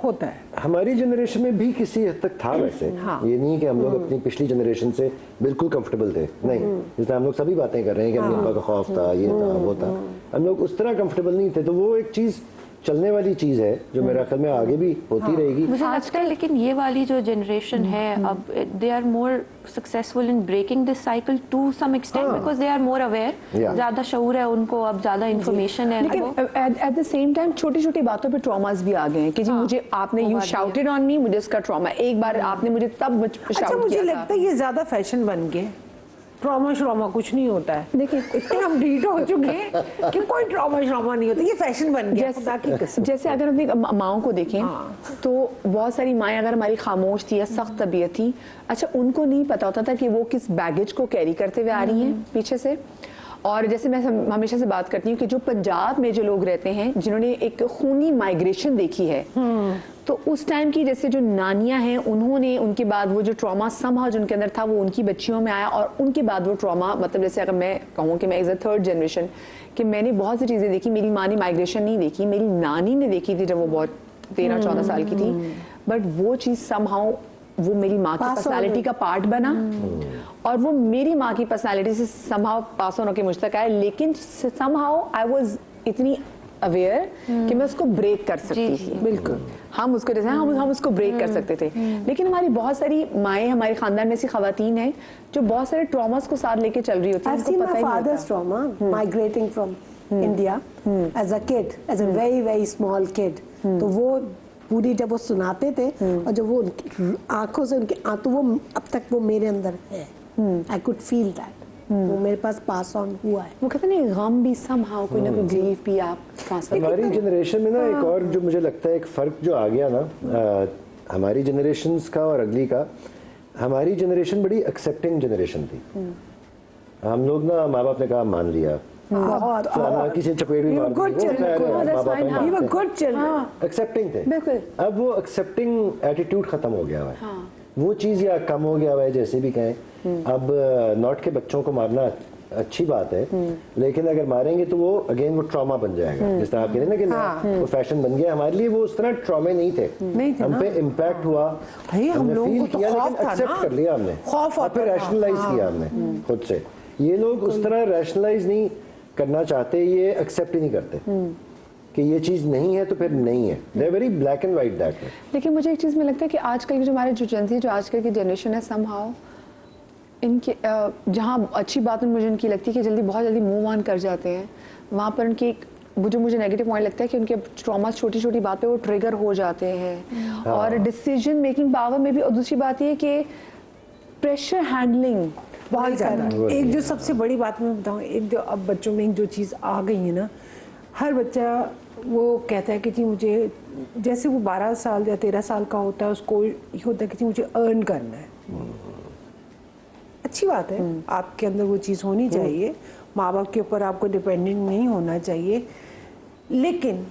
E: होता है।
B: हमारी जनरेशन में भी किसी हद तक था वैसे। ये नहीं कि हम लोग अपनी पिछली जनरेशन से बिल्कुल कंफर्टेबल थे, नहीं। जिसमें हम लोग सभी बातें कर रहे हैं कि अम्मी अब्बा का खौफ था, ये था, वो था, हम लोग उस तरह कंफर्टेबल नहीं थे। तो वो एक चीज़ चलने वाली चीज़ है जो मेरा ख्याल में आगे भी होती रहेगी।
C: मुझे लगता है लेकिन ये वाली जो जनरेशन है अब, they are more successful in breaking this cycle to some extent, because they are more aware, ज़्यादा शऊर है उनको, अब ज़्यादा इन्फॉर्मेशन है।
A: लेकिन एट द सेम टाइम छोटी छोटी बातों पे ट्रॉमास भी आ गए हैं कि जी मुझे आपने यू शाउटेड ऑन मी, मुझे इसका ट्रॉमा, एक बार आपने मुझे तब
E: अच्छा, मुझे लगता है ये ज़्यादा फैशन बन गए। ट्रॉमा श्रॉमा कुछ नहीं होता है।
A: देखिए
E: इतने हम ढीठ हो चुके हैं कि कोई ट्रॉमा श्रॉमा नहीं होता, ये फैशन बन गया खुदा की कसम।
A: जैसे अगर अपनी माओं को देखें तो बहुत सारी माएँ अगर हमारी खामोश थी या सख्त तबीयत थी, अच्छा उनको नहीं पता होता था कि वो किस बैगेज को कैरी करते हुए आ रही हैं पीछे से। और जैसे मैं हमेशा से बात करती हूँ कि जो पंजाब में जो लोग रहते हैं जिन्होंने एक खूनी माइग्रेशन देखी है, तो उस टाइम की जैसे जो नानियां हैं उन्होंने उनके बाद वो जो ट्रॉमा समहाउ जो उनके अंदर था वो उनकी बच्चियों में आया, और उनके बाद वो ट्रॉमा, मतलब जैसे अगर मैं कहूँ कि मैं एज अ थर्ड जनरेशन कि मैंने बहुत सी चीज़ें देखी, मेरी माँ ने माइग्रेशन नहीं देखी, मेरी नानी ने देखी थी जब वो बहुत 13-14 साल की थी, बट वो चीज़ समहाउ वो मेरी माँ की पर्सनालिटी का पार्ट बना, और वो मेरी माँ की पर्सनालिटी से समहाउ पास ऑन होकर मुझ तक आया। लेकिन समहाउ आई वाज इतनी अवेयर कि मैं उसको ब्रेक कर सकती थी। बिल्कुल, हम उसको जैसे हम उसको ब्रेक कर सकते थे। लेकिन हमारी बहुत सारी माएँ, हमारे खानदान में ऐसी खवातीन हैं जो बहुत सारे ट्रॉमास को साथ लेके चल रही होती हैं, उनको पता ही नहीं होता।
D: trauma migrating from India as a kid, as a very very small kid, तो वो पूरी जब वो सुनाते थे और जब वो आंखों से उनके तो वो अब तक वो मेरे अंदर है। I could feel that, वो मेरे पास पास ऑन हुआ है।
A: वो कहते हैं गम भी समहाउ कोई ना कोई ग्रीफ भी आप ट्रांसफर।
B: हमारी जनरेशन में ना एक और जो मुझे लगता है एक फ़र्क जो आ गया ना हमारी जनरेशन्स का और अगली का, हमारी जनरेशन बड़ी एक्सेप्टिंग जनरेशन थी। हम लोग ना माँ बाप ने कहा मान लिया, किसी चपेट भी एक्सेप्टिंग थे। अब वो एक्सेप्टिंग एटीट्यूड खत्म हो गया है, वो चीज़ या कम हो गया है, जैसे भी कहें। अब नॉट के बच्चों को मारना अच्छी बात है, लेकिन अगर मारेंगे तो वो अगेन वो ट्रॉमा बन जाएगा। जिस तरह आप कह रहे हैं ना कि वो फैशन बन गया, हमारे लिए वो उस तरह ट्रॉमे नहीं थे, हम पे इम्पैक्ट हुआ, हमने फील किया, लेकिन एक्सेप्ट कर लिया हमने, और फिर रैशनलाइज किया हमने खुद से। ये लोग उस तरह रैशनलाइज नहीं करना चाहते, ये एक्सेप्ट ही नहीं करते कि ये चीज़ नहीं है तो फिर नहीं है। They very black and white that. लेकिन
A: मुझे एक चीज़ में लगता है कि आजकल की जो हमारे जो जनसी, जो आजकल की जनरेशन है, समहाउ इनके जहाँ अच्छी बात मुझे इनकी लगती है कि जल्दी बहुत जल्दी मूव ऑन कर जाते हैं, वहाँ पर उनकी जो मुझे नेगेटिव पॉइंट लगता है कि उनके ट्रॉमा छोटी छोटी बात पे वो ट्रिगर हो जाते हैं, और डिसीजन मेकिंग पावर में भी। और दूसरी बात ये कि प्रेशर हैंडलिंग बहुत ज़्यादा।
E: एक जो सबसे बड़ी बात मैं बताऊँ, एक जो अब बच्चों में एक जो चीज़ आ गई है ना, हर बच्चा वो कहता है कि जी मुझे, जैसे वो 12 साल या 13 साल का होता है, उसको ये होता है कि जी मुझे अर्न करना है। अच्छी बात है, आपके अंदर वो चीज़ होनी चाहिए, माँ बाप के ऊपर आपको डिपेंडेंट नहीं होना चाहिए। लेकिन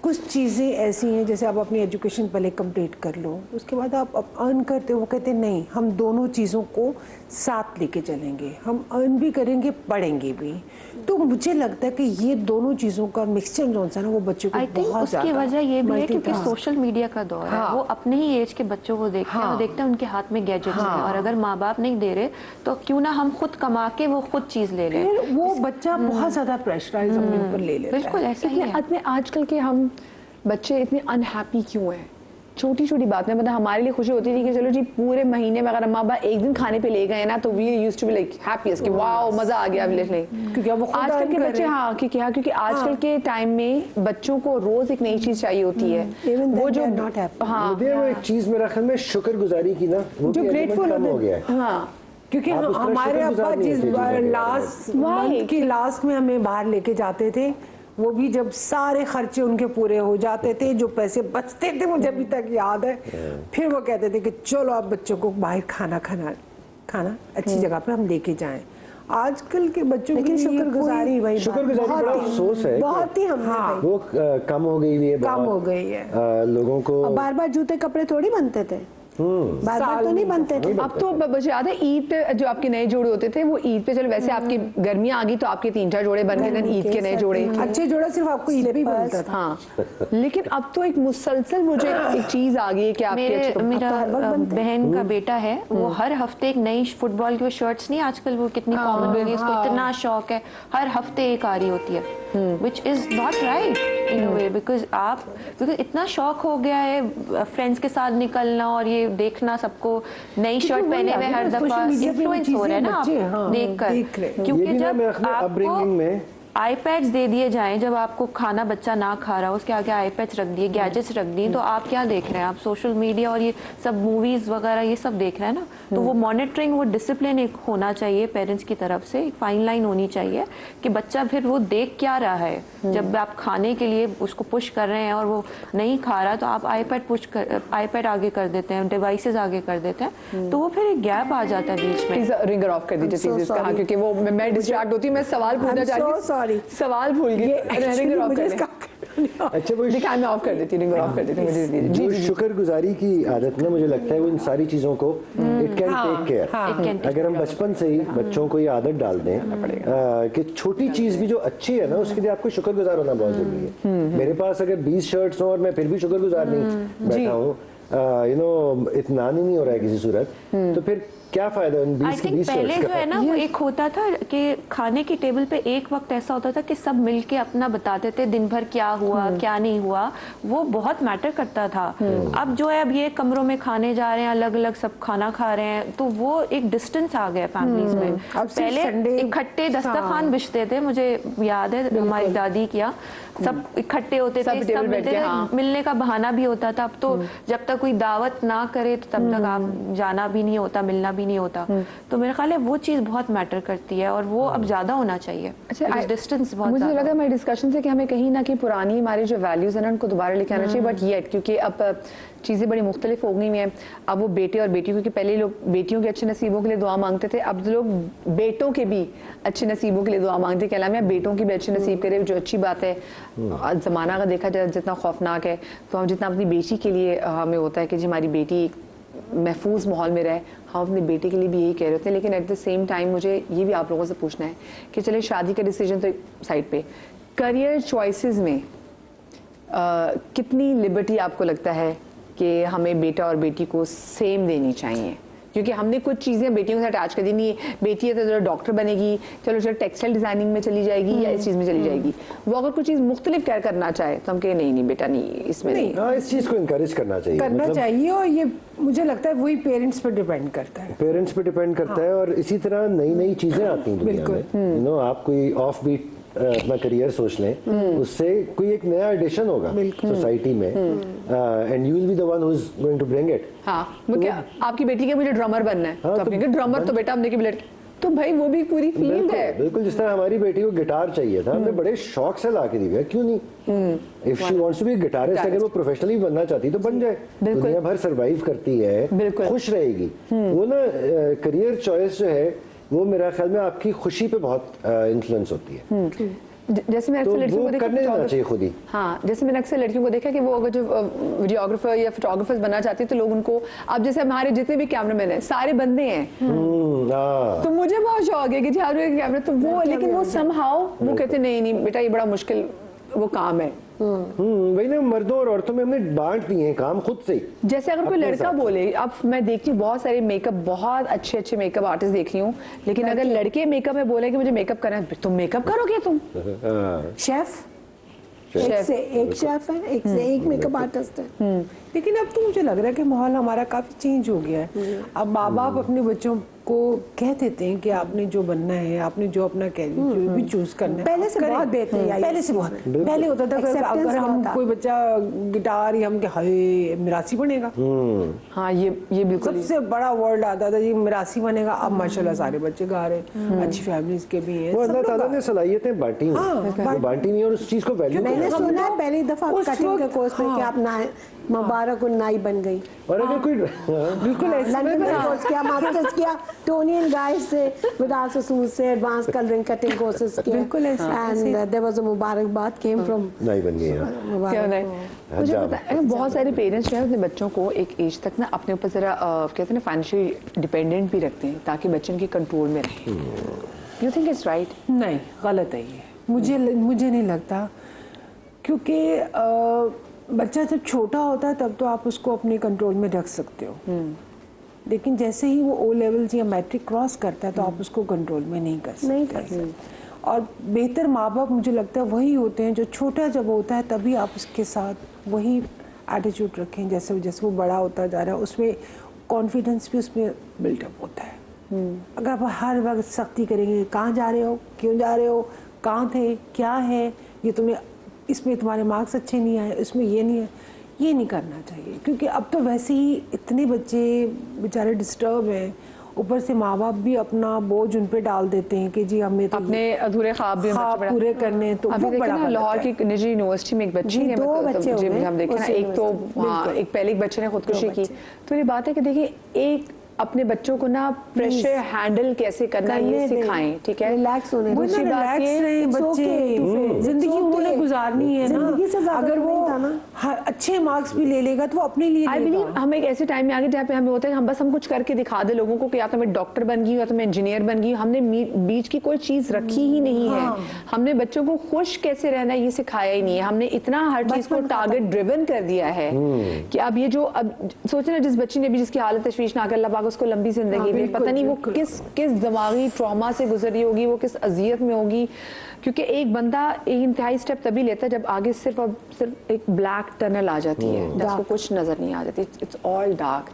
E: कुछ चीज़ें ऐसी हैं, जैसे आप अपनी एजुकेशन पहले कंप्लीट कर लो, उसके बाद आप अर्न करते हो। वो कहते हैं नहीं, हम दोनों चीज़ों को साथ लेके चलेंगे, हम अर्न भी करेंगे, पढ़ेंगे भी। तो मुझे लगता है कि ये दोनों चीज़ों का मिक्सचर जो है ना, वो बच्चों को
C: आई थिंक
E: बहुत
C: उसकी
E: ज़्यादा
C: वजह ये भी है क्योंकि
E: multitask।
C: सोशल मीडिया का दौर है, वो अपने ही एज के बच्चों को देखते हैं और देखते हैं उनके हाथ में गैजेट्स हैं, और अगर माँ बाप नहीं दे रहे तो क्यों ना हम खुद कमा के वो खुद चीज़ ले लें।
E: फिर वो बच्चा बहुत ज़्यादा प्रेशराइज अपने ऊपर ले लेता है।
C: बिल्कुल ऐसा ही है।
A: इतने आजकल के हम बच्चे इतने अनहैप्पी क्यों हैं? छोटी छोटी बात में, मतलब हमारे लिए खुशी होती थी कि चलो जी पूरे महीने में अगर माँ बाप एक दिन खाने पे ले गए ना, तो we used to be like happiest कि वाओ मजा आ गया ले।
E: क्योंकि अब वो खुद
A: आजकल के
E: earn कर
A: बच्चे,
E: रहे हैं।
A: हाँ क्योंकि आजकल के टाइम में बच्चों को रोज एक नई चीज चाहिए होती है।
D: Even
A: वो
D: then
A: जो
D: they are not happy.
A: हाँ
B: मुझे वो एक चीज मेरा ख्याल में शुक्रगुजारी की ना, वो
E: जो
B: भी
E: grateful
B: कम हो
E: होते
B: गया है।
A: हाँ
E: क्योंकि
B: आप उस तरह
E: हमारे
B: शुक्रगुजार
E: अब्बा
B: नहीं
E: जिस
B: थे चीज़ों के
E: लास्ट
A: बारे में।
E: मंथ की लास्ट में हमें बाहर लेके जाते थे, वो भी जब सारे खर्चे उनके पूरे हो जाते थे, जो पैसे बचते थे मुझे अभी तक याद है, फिर वो कहते थे कि चलो आप बच्चों को बाहर खाना अच्छी जगह पे हम लेके जाएं। आजकल के बच्चों
D: लेकिन
E: के लिए
D: शुक्रगुजारी भाई
B: शुक्रगुजारी बड़ा अफसोस है
D: बहुत ही हमने
E: हाँ।
D: भाई।
B: वो कम हो गई है,
E: कम
B: बहुत।
E: हो गई है।
B: लोगों को
D: और बार बार जूते कपड़े थोड़ी बनते थे, बार बार
E: साल
D: तो नहीं
E: में
D: बनते थे।
A: अब तो मुझे याद है ईद पे जो आपके नए जोड़े होते थे, वो ईद पे चलो वैसे आपकी गर्मियां आ गई तो आपके 3-4 जोड़े बन गए, देन ईद के नए जोड़े।
E: अच्छे जोड़ा सिर्फ आपको ईद पे बनता था।
A: हाँ लेकिन अब तो एक मुसलसल मुझे एक चीज आ गई है कि आपके
C: मेरा
D: हर वक्त बनते हैं।
C: बहन का बेटा है, वो हर हफ्ते एक नई फुटबॉल की वो शर्ट्स नहीं आजकल वो कितनी कॉमन हो गई, उसको इतना शौक है, हर हफ्ते एक आ रही होती है, which is not right in a way, because इतना शौक हो गया है फ्रेंड्स के साथ निकलना और ये देखना सबको नई शर्ट पहने हुए हर दफा इन्फ्लुएंस हो रहे हैं ना आप देखकर, क्योंकि जब
B: अपब्रिंगिंग में
C: आईपैड्स दे दिए जाएं, जब आपको खाना बच्चा ना खा रहा उसके आगे आईपैड्स रख दिए, गैजेट्स रख दिए, तो आप क्या देख रहे हैं? आप सोशल मीडिया और ये सब मूवीज वगैरह ये सब देख रहे हैं ना, तो वो मॉनिटरिंग, वो डिसिप्लिन एक होना चाहिए पेरेंट्स की तरफ से, एक फाइन लाइन होनी चाहिए कि बच्चा फिर वो देख क्या रहा है। जब आप खाने के लिए उसको पुश कर रहे हैं और वो नहीं खा रहा, तो आप आईपैड आगे कर देते हैं, डिवाइसेस आगे कर देते हैं, तो वो फिर एक गैप आ जाता है बीच में।
A: प्लीज रिंगर ऑफ कर दीजिए प्लीज इसका, हाँ, क्योंकि वो मैं डिस्ट्रैक्ट होती हूँ, मैं सवाल पूछना चाहती हूँ, सवाल भूल गई, रिंगर ऑफ कर दें।
B: अच्छा वो
A: दिखा, मैं ऑफ कर देती हूँ, रिंगर ऑफ कर देती हूँ, मुझे दीजिए।
B: जो शुक्रगुजारी की आदत ना, मुझे लगता है वो इन सारी चीजों को इट कैन टेक केयर। अगर हम बचपन से ही बच्चों को ये आदत डाल दें कि छोटी चीज भी जो अच्छी है ना, उसके लिए आपको शुक्रगुजार होना बहुत जरूरी है। मेरे पास अगर 20 शर्ट्स हो और मैं फिर भी शुक्रगुजार नहीं बैठा हूँ, इत्मीनान ही नहीं हो रहा है किसी सूरत, तो फिर क्या फायदा उन 20 की 20
C: पहले
B: शर्ट्स
C: जो है ना, वो एक होता था कि खाने की टेबल पे एक वक्त ऐसा होता था कि सब मिलके अपना बताते थे दिन भर क्या हुआ क्या नहीं हुआ, वो बहुत मैटर करता था। अब जो है, अब ये कमरों में खाने जा रहे हैं, अलग अलग सब खाना खा रहे हैं, तो वो एक डिस्टेंस आ गया फैमिलीज में। पहले इकट्ठे दस्तरखान बिछते थे, मुझे याद है हमारी दादी किया, सब इकट्ठे होते थे, सब मिलते थे, मिलने का बहाना भी होता था। अब तो जब तक कोई दावत ना करे तो तब तक आप जाना भी नहीं होता, मिलना भी नहीं होता। तो मेरा ख्याल है वो चीज बहुत मैटर करती है और वो अब ज्यादा होना चाहिए।
A: अच्छा,
C: डिस्टेंस बहुत
A: मुझे
C: ज्यादा
A: लगा हमारे डिस्कशन से कि हमें कहीं ना कि पुरानी हमारी जो वैल्यूज है ना, उनको दोबारा लेके आना चाहिए, बट येट क्योंकि अब चीज़ें बड़ी मुख्तलिफ हो गई हैं। अब वो बेटे और बेटियों, क्योंकि पहले लोग बेटियों के अच्छे नसीबों के लिए दुआ मांगते थे, अब लोग बेटों के भी अच्छे नसीबों के लिए दुआ मांगते हैं कि अल्लाह मियां बेटों की भी अच्छे नसीब करे, जो अच्छी बात है। ज़माना का देखा जाए जितना खौफनाक है, तो हम जितना अपनी बेटी के लिए हमें होता है कि जी हमारी बेटी महफूज माहौल में रहे, हम अपने बेटे के लिए भी यही कह रहे होते हैं। लेकिन एट द सेम टाइम मुझे ये भी आप लोगों से पूछना है कि चले शादी का डिसीजन तो साइड पे, करियर चॉइसेस में कितनी लिबर्टी आपको लगता है कि हमें बेटा और बेटी को सेम देनी चाहिए? क्योंकि हमने कुछ चीज़ें बेटियों के साथ अटैच कर दी, नहीं बेटी है तो डॉक्टर बनेगी, चलो टेक्सटाइल डिजाइनिंग में चली जाएगी या इस चीज़ में चली जाएगी। वो अगर कुछ चीज़ मुख्तलिफ करना चाहे तो हम कहें नहीं बेटा नहीं, इसमें नहीं।
B: हाँ, इस चीज़ को इनकरेज करना
E: चाहिए और ये मुझे लगता है वही पेरेंट्स पर डिपेंड करता है,
B: पेरेंट्स पे डिपेंड करता है। और इसी तरह नई नई चीज़ें आती हैं दुनिया में, आप कोई ऑफ बीट अपना करियर सोच लें, उससे कोई एक नया एडिशन होगा सोसाइटी में, and you will be the one who is going to bring it.
A: हाँ, क्या आपकी बेटी के मुझे ड्रमर बनना है, तो आप कहेंगे ड्रमर तो बेटा हमने की तो भाई वो भी पूरी फील्ड है।
B: बिल्कुल, जिस तरह हमारी बेटी को गिटार चाहिए था, हमने बड़े शौक से ला के दी है, क्यों नहीं? If she wants to be guitarist, अगर वो प्रोफेशनली बनना चाहती तो बन जाए, दुनिया भर सरवाइव करती है, खुश रहेगी। वो ना करियर चॉइस जो है वो मेरा ख्याल में आपकी खुशी पे बहुत इन्फ्लुएंस होती है।
A: जैसे मैं अक्सर लड़कियों को देखा,
B: करने देना चाहिए खुद ही।
A: हाँ, जैसे मैंने अक्सर लड़कियों को देखा कि वो अगर जो वीडियोग्राफर या फोटोग्राफर्स बनना चाहती है तो लोग उनको, अब जैसे हमारे जितने भी कैमरामैन हैं सारे बंदे हैं, तो मुझे बहुत शौक है कि जी हाँ कैमरा, तो वो लेकिन वो समहाउ वो कहते नहीं नहीं बेटा ये बड़ा मुश्किल वो काम है।
B: वही ना, मर्दों और औरतों में हमने बांट दिए हैं काम खुद से।
A: जैसे अगर कोई लड़का बोले, अब मैं देखती हूँ बहुत सारे मेकअप, बहुत अच्छे अच्छे मेकअप आर्टिस्ट देख रही हूँ, लेकिन अगर लड़के मेकअप में बोले कि मुझे मेकअप करना है, तुम मेकअप करोगे तुम?
D: शेफ, एक से एक शेफ है, एक से एक मेकअप आर्टिस्ट है।
E: लेकिन अब तो मुझे लग रहा है कि माहौल हमारा काफी चेंज हो गया है। अब माँ बाप अपने बच्चों को कह देते हैं कि आपने जो बनना है, आपने जो अपना कैरियर जो भी चूज करना है,
D: पहले से बहुत बेहतरी आई है।
E: पहले से बहुत, पहले होता था कि अगर हम कोई बच्चा गिटार या हम के हाय मिरासी बनेगा,
A: हाँ ये बिल्कुल
E: सबसे बड़ा वर्ड आता था जी मिरासी बनेगा। अब माशाल्लाह सारे बच्चे गा रहे हैं, अच्छी फैमिलीज के भी हैं।
B: वो अल्लाह ताला ने सलाहियतें बांटी हैं, वो बांटी नहीं और उस चीज को वैल्यू।
D: मैंने सुना है पहली दफा कटिंग के कोर्स में कि आप मुबारक नाई बन गई,
B: और अगर कोई
E: बिल्कुल
D: लंदन में कोर्स किया, मास्टर्स किया, टोनी एंड गाइस से, विदाउट सूट से एडवांस कलरिंग कटिंग कोर्सेज किया,
E: बिल्कुल ऐसे।
D: एंड देयर वाज अ मुबारकबाद केम फ्रॉम
B: नहीं बन गई है।
A: क्या नहीं, मुझे पता है बहुत सारे पेरेंट्स जो है अपने बच्चों को एक एज तक ना अपने ऊपर जरा कहते हैं ना फाइनेंशियली डिपेंडेंट भी रखते हैं ताकि बच्चे उनके कंट्रोल में रहे। You think it's right?
E: नहीं, गलत है ये, मुझे नहीं लगता, क्योंकि बच्चा जब छोटा होता है तब तो आप उसको अपने कंट्रोल में रख सकते हो, लेकिन जैसे ही वो ओ लेवल्स या मैट्रिक क्रॉस करता है तो आप उसको कंट्रोल में नहीं कर सकते। और बेहतर माँ बाप मुझे लगता है वही होते हैं जो छोटा जब होता है तभी आप उसके साथ वही एटीट्यूड रखें, जैसे जैसे वो बड़ा होता जा रहा है उसमें कॉन्फिडेंस भी उसमें बिल्डअप होता है। अगर आप हर वक्त सख्ती करेंगे, कहाँ जा रहे हो, क्यों जा रहे हो, कहाँ थे, क्या है, ये तुम्हें इसमें तुम्हारे मार्क्स अच्छे नहीं आए, इसमें ये नहीं है, ये नहीं करना चाहिए। क्योंकि अब तो वैसे ही इतने बच्चे बेचारे डिस्टर्ब हैं, ऊपर से माँ बाप भी अपना बोझ उन पे डाल देते हैं कि जी हमें तो
A: अपने अधूरे ख्वाब भी
E: पूरे करने, तो
A: अभी
E: वो बड़ा
A: ना लाहौर की निजी यूनिवर्सिटी में एक बच्ची ने
D: दो बच्चे
A: हम देखे ना, एक तो एक पहले एक बच्चे ने खुदकुशी की। तो ये बात है कि देखिए एक अपने बच्चों को ना प्रेशर हैंडल कैसे करना ये सिखाएं, ठीक है,
D: रिलैक्स होने,
A: दूसरी बात
E: रहे बच्चे, जिंदगी उन्होंने गुजारनी है ना, अगर वो अच्छे मार्क्स भी ले लेगा तो वो अपने लिए
A: आई बिलीव हम एक ऐसे टाइम में आगे जहाँ पे हमें होता है हम बस हम कुछ करके दिखा दे लोगों को कि या तो मैं डॉक्टर बन गई या तो मैं इंजीनियर बन गई, हमने बीच की कोई चीज रखी ही नहीं है। हमने बच्चों को खुश कैसे रहना ये सिखाया ही नहीं है, हमने इतना हर चीज को टारगेट ड्रिवन कर दिया है कि अब ये जो अब सोचे ना जिस बच्ची ने भी जिसकी हालत तशवीशनाक अल्लाह उसको लंबी जिंदगी दे, पता नहीं वो किस दिमागी ट्रॉमा से गुजरी होगी, वो किस अजियत में होगी, क्योंकि एक बंदा एक इंतहाई स्टेप तभी लेता है जब आगे सिर्फ एक ब्लैक टनल आ जाती है जिसको कुछ नजर नहीं आ जाती, it's all dark.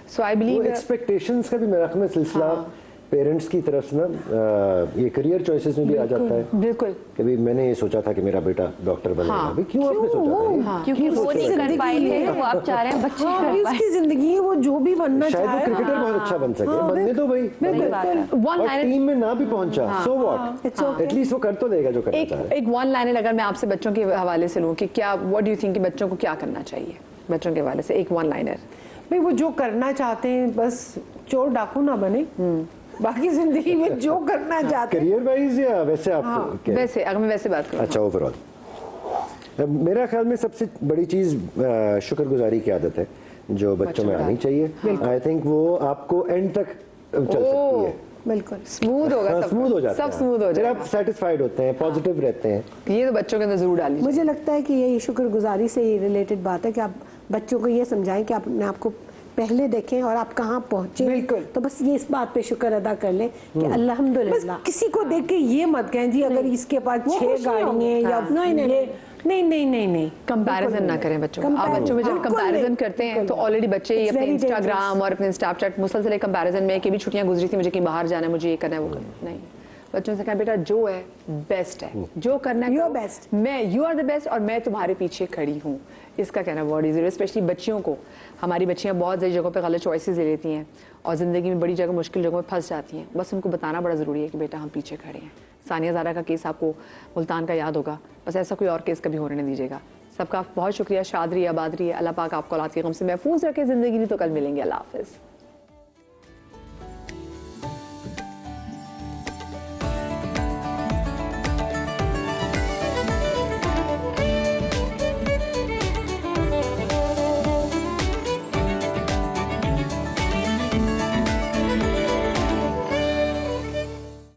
A: So I believe
B: expectations का भी मेरा ख्याल में सिलसिला पेरेंट्स की तरफ से ना ये करियर चॉइसेस में भी आ जाता है।
A: बिल्कुल,
B: कि भाई मैंने ये सोचा था कि मेरा बेटा डॉक्टर बनेगा, भाई क्यों आपने सोचा था?
C: क्योंकि वो नहीं कर पाए थे, वो आप चाह रहे हैं बच्चे कर पाए।
E: उसकी जिंदगी है, वो जो भी बनना
B: शायद वो क्रिकेटर बहुत अच्छा बन सके, बनने दो भाई, और टीम में ना भी पहुंचा सो व्हाट, एटलीस्ट वो कर तो देगा जो करना चाह रहा है।
A: एक वन लाइनर अगर मैं आपसे बच्चों के हवाले से लूं कि क्या व्हाट डू यू थिंक कि बच्चों को क्या करना चाहिए, बच्चों के हवाले से एक वन लाइनर।
E: भाई वो जो करना चाहते हैं बस चोर डाकू ना बने, बाकी जिंदगी में जो करना चाहते हैं
B: करियर वाइज या वैसे आप
A: वैसे अगर मैं वैसे बात करूं,
B: अच्छा ओवरऑल मेरा ख्याल में सबसे बड़ी चीज शुक्रगुजारी की आदत है जो बच्चों में आनी चाहिए। आई थिंक वो आपको एंड तक चल सकती है,
A: बिल्कुल स्मूथ होगा,
B: स्मूथ हो जाता है,
A: सब स्मूथ हो जाएगा,
B: आप सेटिस्फाइड होते हैं, पॉजिटिव रहते हैं।
A: ये तो बच्चों के अंदर जरूर डालिए।
D: मुझे लगता है कि ये शुक्रगुजारी से ही रिलेटेड बात है कि आप बच्चों को ये समझाएं कि अपने आप को पहले देखें और आप कहाँ पहुंचे।
E: बिल्कुल,
D: तो बस ये इस बात पे शुक्र अदा कर लें कि अल्हम्दुलिल्लाह।
E: किसी को देख के ये मत कहें जी अगर इसके पास 6 गाड़ियां या नहीं
A: कंपैरिजन ना करें बच्चों को। आप बच्चों में जब कंपैरिजन करते हैं तो ऑलरेडी बच्चे अपने इंस्टाग्राम और अपने स्नैपचैट मुसलसल कंपैरिजन में कि भी छुट्टियां गुजरी थी, मुझे कहीं बाहर जाना है, मुझे ये करना है, वो करना है। नहीं, बच्चों से कहा बेटा जो है बेस्ट है, जो करना है
D: You are
A: करो।
D: best.
A: मैं यू आर द बेस्ट और मैं तुम्हारे पीछे खड़ी हूँ, इसका कहना बहुत ईजी। स्पेशली बच्चियों को, हमारी बच्चियाँ बहुत सारी जगहों पे गलत चॉइसेस ले लेती हैं और ज़िंदगी में बड़ी जगह मुश्किल जगहों में फंस जाती हैं। बस उनको बताना बड़ा ज़रूरी है कि बेटा हम पीछे खड़े हैं। सानिया ज़ारा का केस आपको मुल्तान का याद होगा, बस ऐसा कोई और केस कभी होने नहीं दीजिएगा। सबका बहुत शुक्रिया। शाद रहिए, आबाद रहिए, अल्लाह पाक आपको औलाद के गम से महफूज रखे, ज़िंदगी नहीं तो कल मिलेंगे। अल्लाह हाफ़िज़।